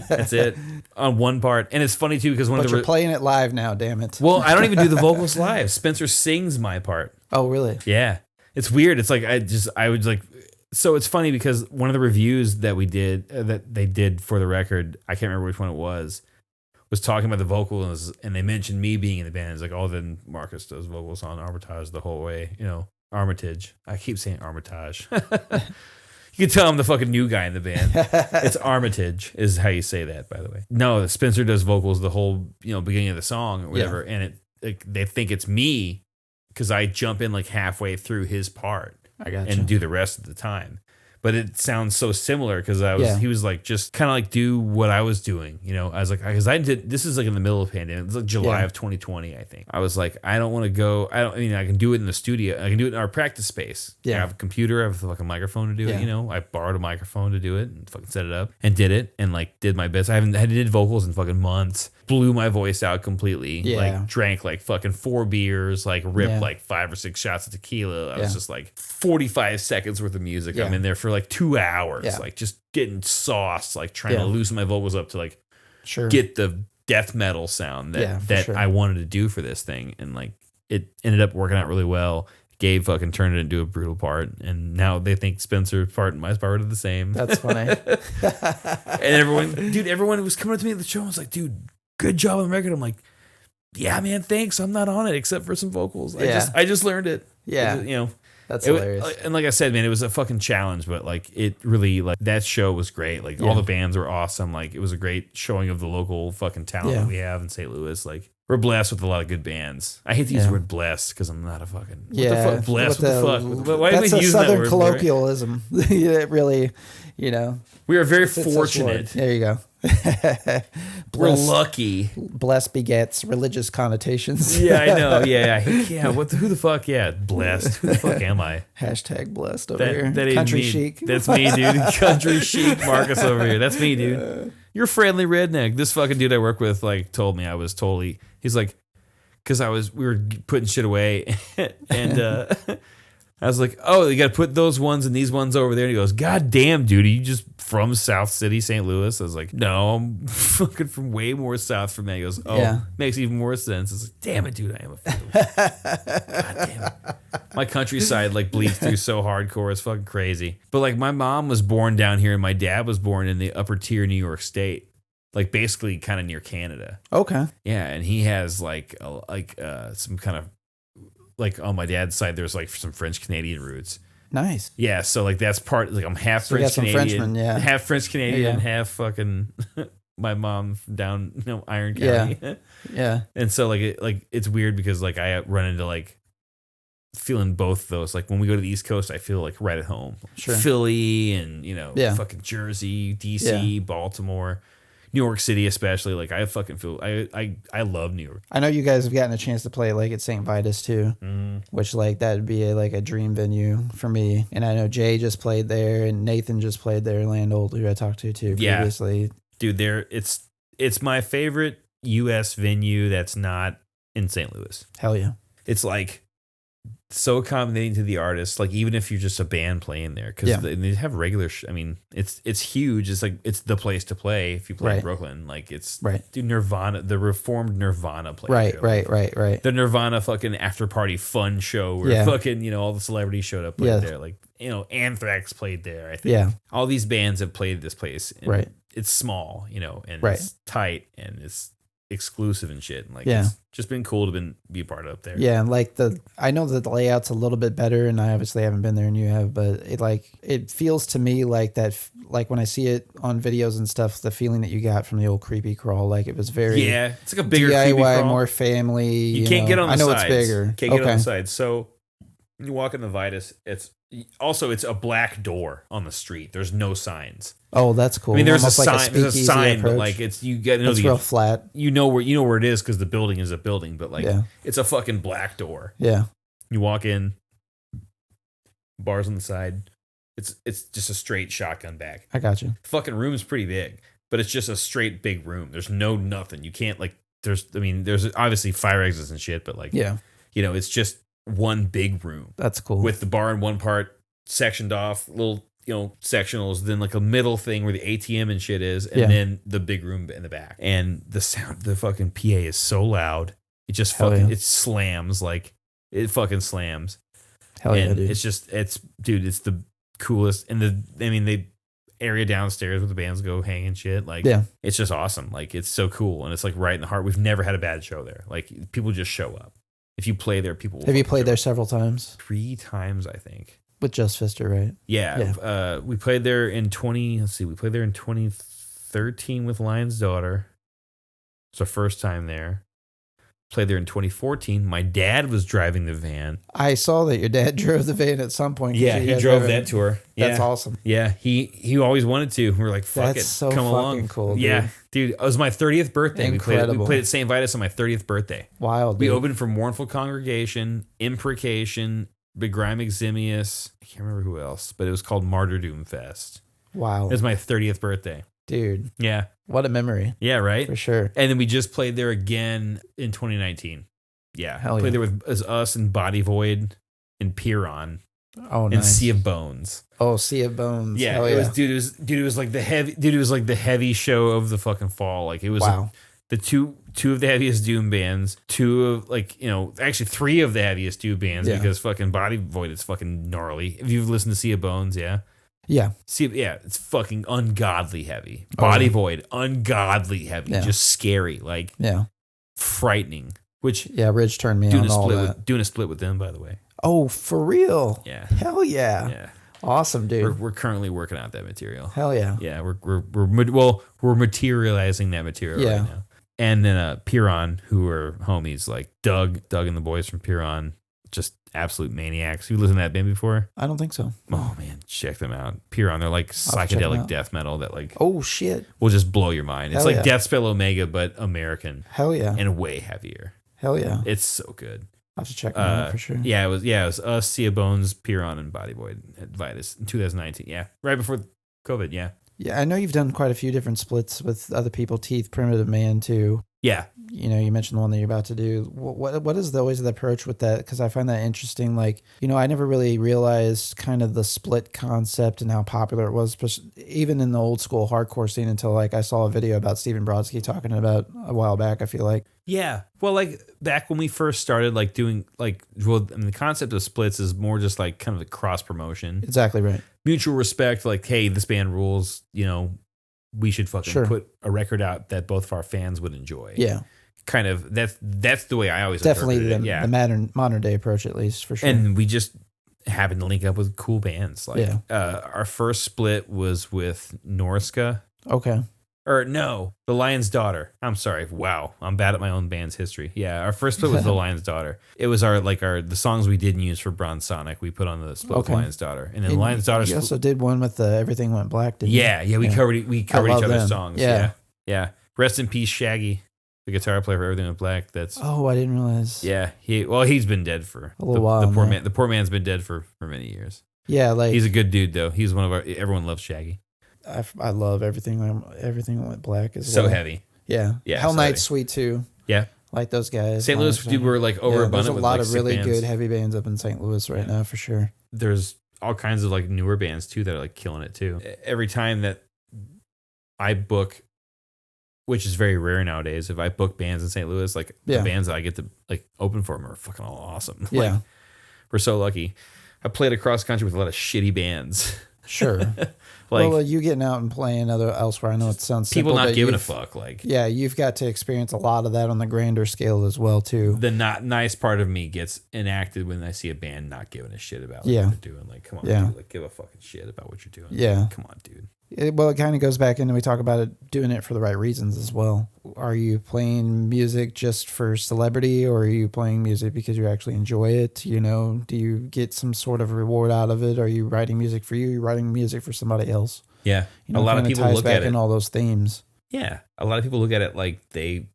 That's it on one part. And it's funny too because you're playing it live now. Damn it. Well, I don't even do the vocals live. Spencer sings my part. Oh, really? Yeah, it's weird. It's like I would like. So it's funny because one of the reviews that we did that they did for the record, I can't remember which one it was talking about the vocals, and they mentioned me being in the band. It's like, oh, then Marcus does vocals on Armitage the whole way, Armitage. I keep saying Armitage. You can tell I'm the fucking new guy in the band. It's Armitage is how you say that, by the way. No, Spencer does vocals the whole, beginning of the song or whatever, and they think it's me because I jump in like halfway through his part and do the rest of the time. But it sounds so similar because he was like, just kind of like do what I was doing. I was like, because this is like in the middle of the pandemic. It's like July of 2020, I think. I was like, I don't want to go. I can do it in the studio. I can do it in our practice space. Yeah. I have a computer. I have a fucking microphone to do it. I borrowed a microphone to do it and fucking set it up and did it and like did my best. I did vocals in fucking months. Blew my voice out completely. Yeah. Like drank like fucking 4 beers, like ripped like 5 or 6 shots of tequila. I was just like 45 seconds worth of music. Yeah. I'm in there for like 2 hours, like just getting sauce, like trying to loosen my vocals up to like get the death metal sound that I wanted to do for this thing. And like it ended up working out really well. Gabe fucking turned it into a brutal part, and now they think Spencer's part and my part are the same. That's funny. And everyone was coming up to me at the show and was like, dude, good job on the record. I'm like, yeah, man, thanks. I'm not on it except for some vocals. I just learned it. Yeah. That's hilarious. And like I said, man, it was a fucking challenge, but like it really, like that show was great. Like all the bands were awesome. Like it was a great showing of the local fucking talent that we have in St. Louis. Like we're blessed with a lot of good bands. I hate to use the word blessed because I'm not a fucking what the fuck blessed. What the fuck? Why that's do we a use Southern that word, colloquialism. It really, we are very fortunate. There you go. We're lucky. Blessed begets religious connotations. Yeah, I know. Yeah. Who the fuck? Yeah, blessed. Who the fuck am I? Hashtag blessed over here. That Country me. chic. That's me, dude. Country chic Marcus over here. That's me, dude. You're a friendly redneck. This fucking dude I work with like told me I was totally. He's like, because we were putting shit away, and I was like, oh, you got to put those ones and these ones over there. And he goes, God damn, dude, are you just from South City, St. Louis? I was like, no, I'm fucking from way more south from that. He goes, oh, makes even more sense. I was like, damn it, dude, I am a fan. God damn it. My countryside like bleeds through so hardcore. It's fucking crazy. But like my mom was born down here and my dad was born in the upper tier New York State. Like basically kind of near Canada. Okay. Yeah, and he has some kind of like on my dad's side, there's like some French Canadian roots. Nice. Yeah, so like that's part. Like I'm half French Canadian, half French Canadian, half fucking my mom from down Iron County. Yeah. And so like it's weird because like I run into like feeling both those. Like when we go to the East Coast, I feel like right at home. Sure. Philly and fucking Jersey, DC, Baltimore. New York City, especially, like I fucking feel I love New York. I know you guys have gotten a chance to play like at St. Vitus too, which like that would be a dream venue for me. And I know Jay just played there, and Nathan just played there, Landold, who I talked to too previously. Dude, it's my favorite U.S. venue that's not in St. Louis. Hell yeah, it's like so accommodating to the artists, like even if you're just a band playing there, because they have regular I mean it's huge. It's like it's the place to play if you play in Brooklyn. Like it's dude, Nirvana, the reformed Nirvana played right the Nirvana fucking after party fun show where fucking all the celebrities showed up there, like Anthrax played there. I think all these bands have played this place, and it's small, and it's tight and it's exclusive and shit, and like it's just been cool to be a part of up there. Yeah, and like I know that the layout's a little bit better, and I obviously haven't been there and you have, but it feels to me like that, like when I see it on videos and stuff, the feeling that you got from the old Creepy Crawl, like it was very it's like a bigger DIY, more family. You can't get on the sides. I know it's bigger. Can't get on the sides. So you walk in the Vitus, it's a black door on the street. There's no signs. Oh, that's cool. I mean, there's a sign, but like you get it's real flat. You know where it is because the building is a building, but like it's a fucking black door. Yeah. You walk in, bars on the side. It's just a straight shotgun back. I got you. The fucking room's pretty big, but it's just a straight big room. There's nothing. You can't like there's obviously fire exits and shit, but like it's just one big room. That's cool. With the bar in one part, sectioned off little, sectionals, then like a middle thing where the ATM and shit is, and then the big room in the back. And the sound, the fucking PA is so loud. It just it slams, like it fucking slams. Hell yeah, dude. It's the coolest. And the area downstairs where the bands go hang and shit. Like, it's just awesome. Like, it's so cool. And it's like right in the heart. We've never had a bad show there. Like, people just show up. If you play there, people will. Have you played there several times? 3 times, I think. With Just Fister, right? Yeah. We played there in 2013 with Lion's Daughter. It's our first time there. Played there in 2014. My dad was driving the van. I saw that your dad drove the van at some point. Yeah, he drove that tour. That's awesome. Yeah, he always wanted to. We were like, fuck That's it, so come fucking along. cool, dude. Yeah, dude, it was my 30th birthday. Incredible. We played at St. Vitus on my 30th birthday. Wild, We dude. opened for Mournful Congregation, Imprecation, Begrime Eximius. I can't remember who else, but it was called Martyrdom Fest. Wow. It was my 30th birthday. Dude. Yeah. What a memory. Yeah, right? For sure. And then we just played there again in 2019. Yeah. Hell Played there with us and Body Void and Piron. Oh, nice. And Sea of Bones. Oh, Sea of Bones. Yeah. Hell It was like the heavy show of the fucking fall. Like, it was like the two of the heaviest doom bands, actually 3 of the heaviest doom bands, because fucking Body Void is fucking gnarly. If you've listened to Sea of Bones, yeah. It's fucking ungodly heavy. Body Void, ungodly heavy, just scary, like frightening. Which Ridge turned me on all that. Doing a split with them, by the way. Oh, for real? Yeah. Hell yeah. Yeah. Awesome, dude. We're currently working out that material. Hell yeah. Yeah, we're materializing that material right now. And then Piron, who are homies, like Doug and the boys from Piron, just absolute maniacs. You listened to that band before? I don't think so. Oh man, check them out. Piron, they're like psychedelic death metal that like shit will just blow your mind. It's Hell like Deathspell Omega but American. Hell yeah. And way heavier. Hell yeah. It's so good. I'll have to check them out for sure. Yeah, it was us, Sea of Bones, Piron, and Body Void at Vitus in 2019. Yeah, right before COVID. Yeah. Yeah, I know you've done quite a few different splits with other people. Teeth, Primitive Man, too. Yeah. You mentioned the one that you're about to do. What is always the approach with that? Because I find that interesting. Like, I never really realized kind of the split concept and how popular it was, even in the old school hardcore scene, until like I saw a video about Stephen Brodsky talking about a while back, I feel like. Yeah. Well, like back when we first started like doing the concept of splits is more just like kind of a cross promotion. Exactly right. Mutual respect, like, hey, this band rules, we should fucking put a record out that both of our fans would enjoy. Yeah. Kind of that's the way I always definitely the modern day approach, at least, for sure. And we just happened to link up with cool bands. Like our first split was with Norska. Okay. Or no, The Lion's Daughter. I'm sorry. Wow. I'm bad at my own band's history. Yeah, our first split was The Lion's Daughter. It was the songs we didn't use for Bronze Sonic. We put on the split with Lion's Daughter. And then The Lion's Daughter. You also did one with the Everything Went Black, didn't you? Yeah, we covered each other's songs. Yeah. Yeah. Rest in peace, Shaggy, the guitar player for Everything Went Black. I didn't realize. Yeah. He's been dead for a little while. The poor man's been dead for many years. Yeah, like he's a good dude though. He's one of everyone loves Shaggy. I love Everything Went Black as so well. heavy. Yeah. Hell so Night's sweet too. Yeah. Like those guys. St. Louis were like overabundant. There's a lot with of really bands. good heavy bands up in St. Louis right now for sure. There's all kinds of like newer bands too that are like killing it too. Every time that I book, which is very rare nowadays, if I book bands in St. Louis, like the bands that I get to like open for them are fucking all awesome. Yeah. Like, we're so lucky. I played across country with a lot of shitty bands. Sure. Well, you getting out and playing elsewhere, I know it sounds simple, people not giving a fuck. Like, yeah, you've got to experience a lot of that on the grander scale as well too. The not nice part of me gets enacted when I see a band not giving a shit about what they're doing. Like, come on, dude, like give a fucking shit about what you're doing. Yeah, like, come on, dude. It kind of goes back into, we talk about it, doing it for the right reasons as well. Are you playing music just for celebrity, or are you playing music because you actually enjoy it? Do you get some sort of reward out of it? Are you writing music for you? Are you writing music for somebody else? Yeah. A lot of people look at it in all those themes. Yeah. A lot of people look at it like they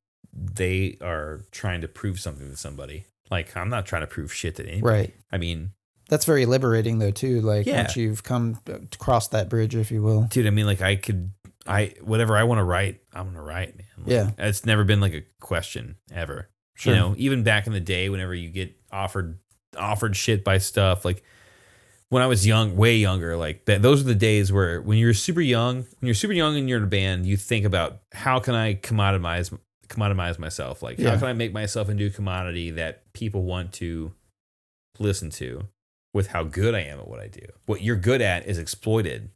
are trying to prove something to somebody. Like, I'm not trying to prove shit to anybody. Right. I mean, that's very liberating though too. Like, once you've come to cross that bridge, if you will. Dude, I mean, like whatever I want to write, I'm going to write, man. Like, it's never been like a question ever. Sure. Even back in the day, whenever you get offered shit by stuff, like when I was young, way younger, like that, those are the days where when you're super young and you're in a band, you think about how can I commoditize myself? Like how can I make myself into a commodity that people want to listen to with how good I am at what I do. What you're good at is exploited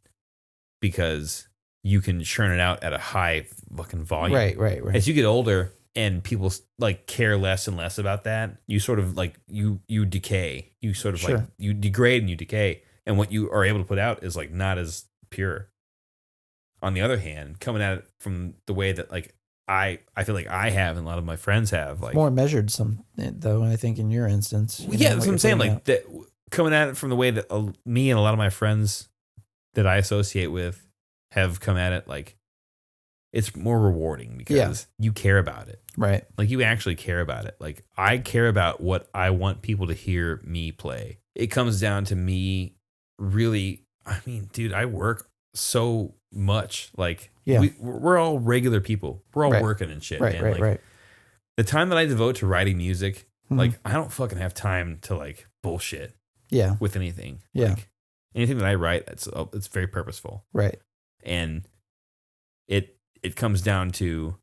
because you can churn it out at a high fucking volume. Right. As you get older and people like care less and less about that, you sort of like you decay. You sort of like you degrade and you decay. And what you are able to put out is like not as pure. On the other hand, coming at it from the way that like I feel like I have and a lot of my friends have, like more measured though, I think in your instance. Yeah, that's what I'm saying. Like that, coming at it from the way that me and a lot of my friends that I associate with have come at it, like it's more rewarding because you care about it. Right. Like you actually care about it. Like I care about what I want people to hear me play. It comes down to me really, I mean, dude, I work so much. Like we're all regular people. We're all working and shit. Right. The time that I devote to writing music, like I don't fucking have time to like bullshit. Yeah. With anything. Yeah. Like, anything that I write, it's very purposeful. Right. And it comes down to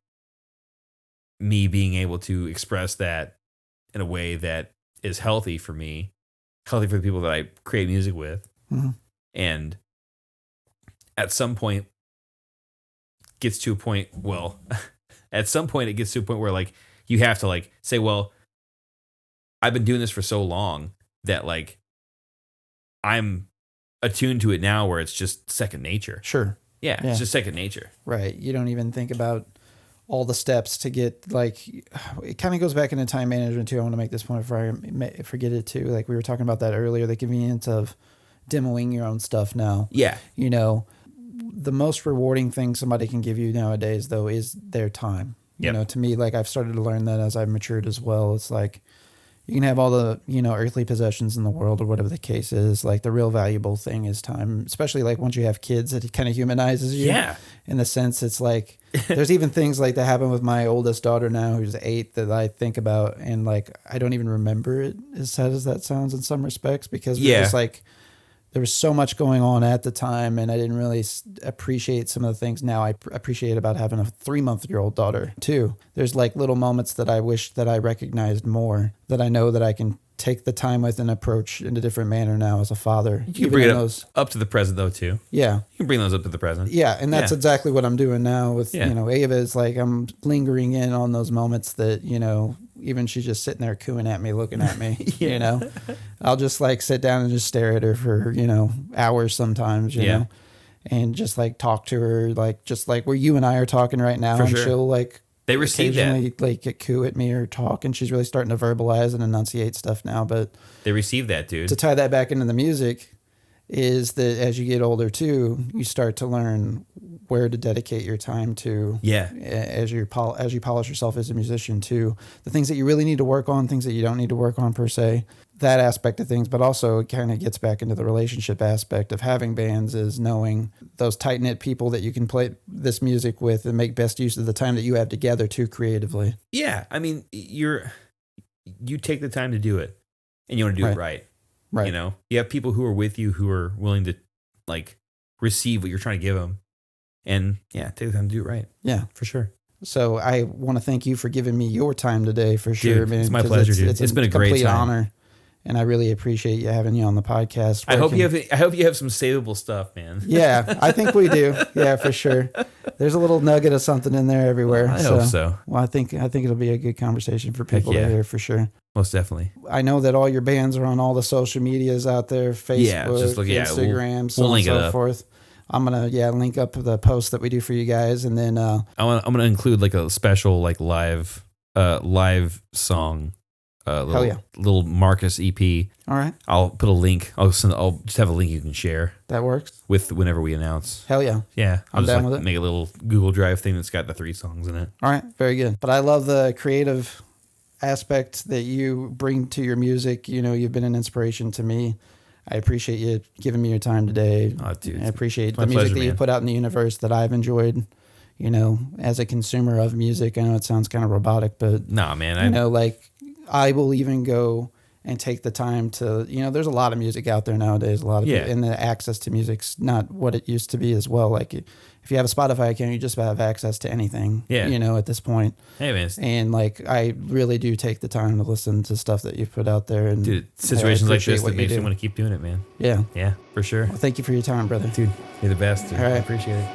me being able to express that in a way that is healthy for me, healthy for the people that I create music with. Mm-hmm. And at some point gets to a point, at some point it gets to a point where like you have to like say, well, I've been doing this for so long that like I'm attuned to it now where it's just second nature. Sure. Yeah, it's just second nature. Right. You don't even think about all the steps to get like, it kind of goes back into time management too. I want to make this point before I forget it too. Like we were talking about that earlier, the convenience of demoing your own stuff now. Yeah. You know, the most rewarding thing somebody can give you nowadays though is their time. You know, to me, like I've started to learn that as I've matured as well. It's like, you can have all the, you know, earthly possessions in the world or whatever the case is. Like the real valuable thing is time, especially like once you have kids, it kind of humanizes you. Yeah. In the sense, it's like, there's even things like that happen with my oldest daughter now, who's 8, that I think about. And like, I don't even remember it, as sad as that sounds in some respects, because we're just like, there was so much going on at the time, and I didn't really appreciate some of the things now I appreciate about having a 3-month-old daughter too. There's like little moments that I wish that I recognized more, that I know that I can take the time with and approach in a different manner now as a father. You can bring it up to the present though too. Yeah. You can bring those up to the present. Yeah, and that's exactly what I'm doing now with, you know, Ava. Is like I'm lingering in on those moments that, you know, even she's just sitting there cooing at me, looking at me, you know. I'll just like sit down and just stare at her for, you know, hours sometimes, you know, and just like talk to her, like just like where you and I are talking right now. And she'll like, they receive that. Like coo at me or talk, and she's really starting to verbalize and enunciate stuff now. But they receive that, dude. To tie that back into the music is that as you get older too, you start to learn where to dedicate your time to. Yeah. As you polish yourself as a musician too, the things that you really need to work on, things that you don't need to work on per se, that aspect of things. But also it kind of gets back into the relationship aspect of having bands, is knowing those tight knit people that you can play this music with and make best use of the time that you have together too creatively. Yeah. I mean, you take the time to do it, and you want to do it right. Right. You know, you have people who are with you who are willing to like receive what you're trying to give them, and take the time to do it right. Yeah, for sure. So I want to thank you for giving me your time today, for sure. Dude, man, it's my pleasure, dude. It's been a great complete honor, and I really appreciate you having you on the podcast. I hope you have some savable stuff, man. Yeah, I think we do. Yeah, for sure. There's a little nugget of something in there everywhere. I hope so. Well, I think it'll be a good conversation for people to hear, for sure. Most definitely. I know that all your bands are on all the social medias out there, Facebook, Instagram, so on and so forth. I'm going to link up the post that we do for you guys, and then I'm going to include like a special like live song, little Marcus EP. All right. I'll put a link. I'll just have a link you can share. That works. With whenever we announce. Hell yeah. Yeah. I'll just like make a little Google Drive thing that's got the 3 songs in it. All right. Very good. But I love the creative aspect that you bring to your music. You know, you've been an inspiration to me. I appreciate you giving me your time today. Oh, dude. I appreciate the music that you put out in the universe that I've enjoyed, you know, as a consumer of music. I know it sounds kind of robotic, but nah, man. I know, like, I will even go and take the time to, there's a lot of music out there nowadays, and the access to music's not what it used to be as well. Like if you have a Spotify account, you just about have access to anything, at this point. Hey, man. And like, I really do take the time to listen to stuff that you've put out there. And dude, situations like this that makes me want to keep doing it, man. Yeah. Yeah, for sure. Well, thank you for your time, brother. Dude, you're the best. Dude. All right. I appreciate it.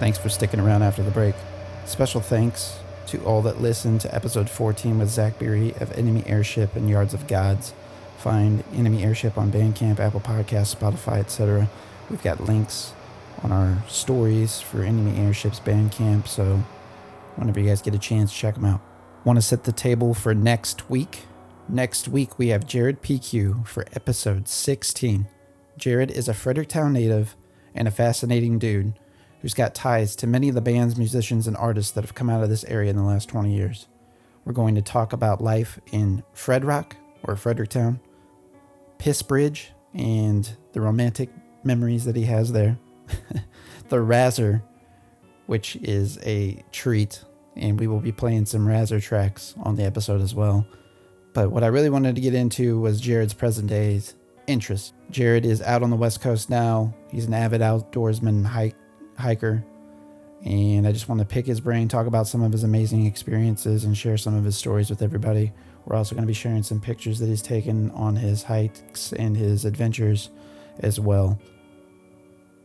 Thanks for sticking around after the break. Special thanks to all that listened to episode 14 with Zach Beery of Enemy Airship and Yards of Gods. Find Enemy Airship on Bandcamp, Apple Podcasts, Spotify, etc. We've got links on our stories for Enemy Airship's Bandcamp, so whenever you guys get a chance, check them out. Want to set the table for next week? Next week, we have Jared PQ for episode 16. Jared is a Fredericktown native and a fascinating dude who's got ties to many of the bands, musicians, and artists that have come out of this area in the last 20 years. We're going to talk about life in Fred Rock, or Fredericktown, Piss Bridge, and the romantic memories that he has there. The Razzer, which is a treat. And we will be playing some Razzer tracks on the episode as well. But what I really wanted to get into was Jared's present day's interest. Jared is out on the West Coast now. He's an avid outdoorsman, hiker. And I just want to pick his brain, talk about some of his amazing experiences, and share some of his stories with everybody. We're also going to be sharing some pictures that he's taken on his hikes and his adventures as well.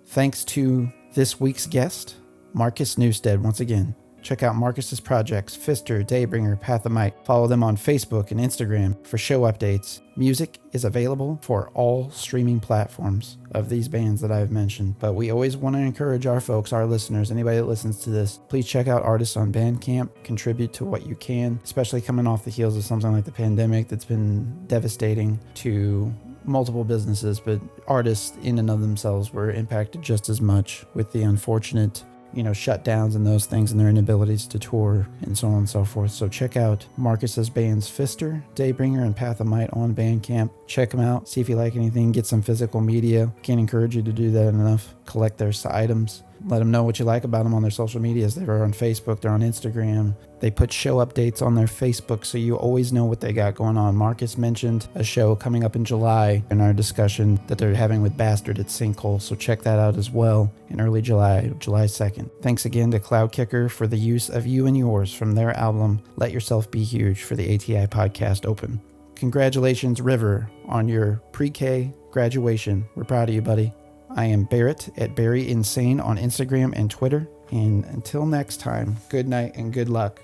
Thanks to this week's guest, Marcus Newstead, once again. Check out Marcus's projects, Fister, DayBringer, Path of Might. Follow them on Facebook and Instagram for show updates. Music is available for all streaming platforms of these bands that I've mentioned. But we always want to encourage our folks, our listeners, anybody that listens to this, please check out artists on Bandcamp. Contribute to what you can, especially coming off the heels of something like the pandemic that's been devastating to multiple businesses. But artists in and of themselves were impacted just as much with the unfortunate shutdowns and those things and their inabilities to tour and so on and so forth. So check out Marcus's bands Fister, DayBringer, and Path of Might on Bandcamp. Check them out. See if you like anything. Get some physical media. Can't encourage you to do that enough. Collect their items. Let them know what you like about them on their social medias. They're on Facebook. They're on Instagram. They put show updates on their Facebook, so you always know what they got going on. Marcus mentioned a show coming up in July in our discussion that they're having with Bastard at Sinkhole, so check that out as well in early July 2nd. Thanks again to Cloud Kicker for the use of You and Yours from their album Let Yourself Be Huge for the ATI podcast open. Congratulations, River, on your pre-K graduation. We're proud of you, buddy. I am Barrett at Barry Insane on Instagram and Twitter. And until next time, good night and good luck.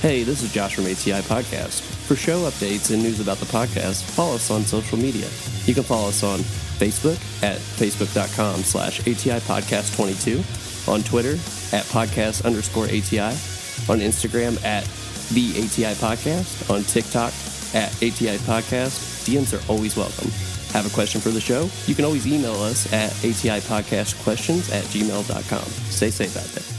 Hey, this is Josh from ATI Podcast. For show updates and news about the podcast, follow us on social media. You can follow us on Facebook at facebook.com/ATI Podcast 22, on Twitter at podcast_ATI, on Instagram at the ATI Podcast, on TikTok at ATI Podcast. DMs are always welcome. Have a question for the show? You can always email us at atipodcastquestions@gmail.com. Stay safe out there.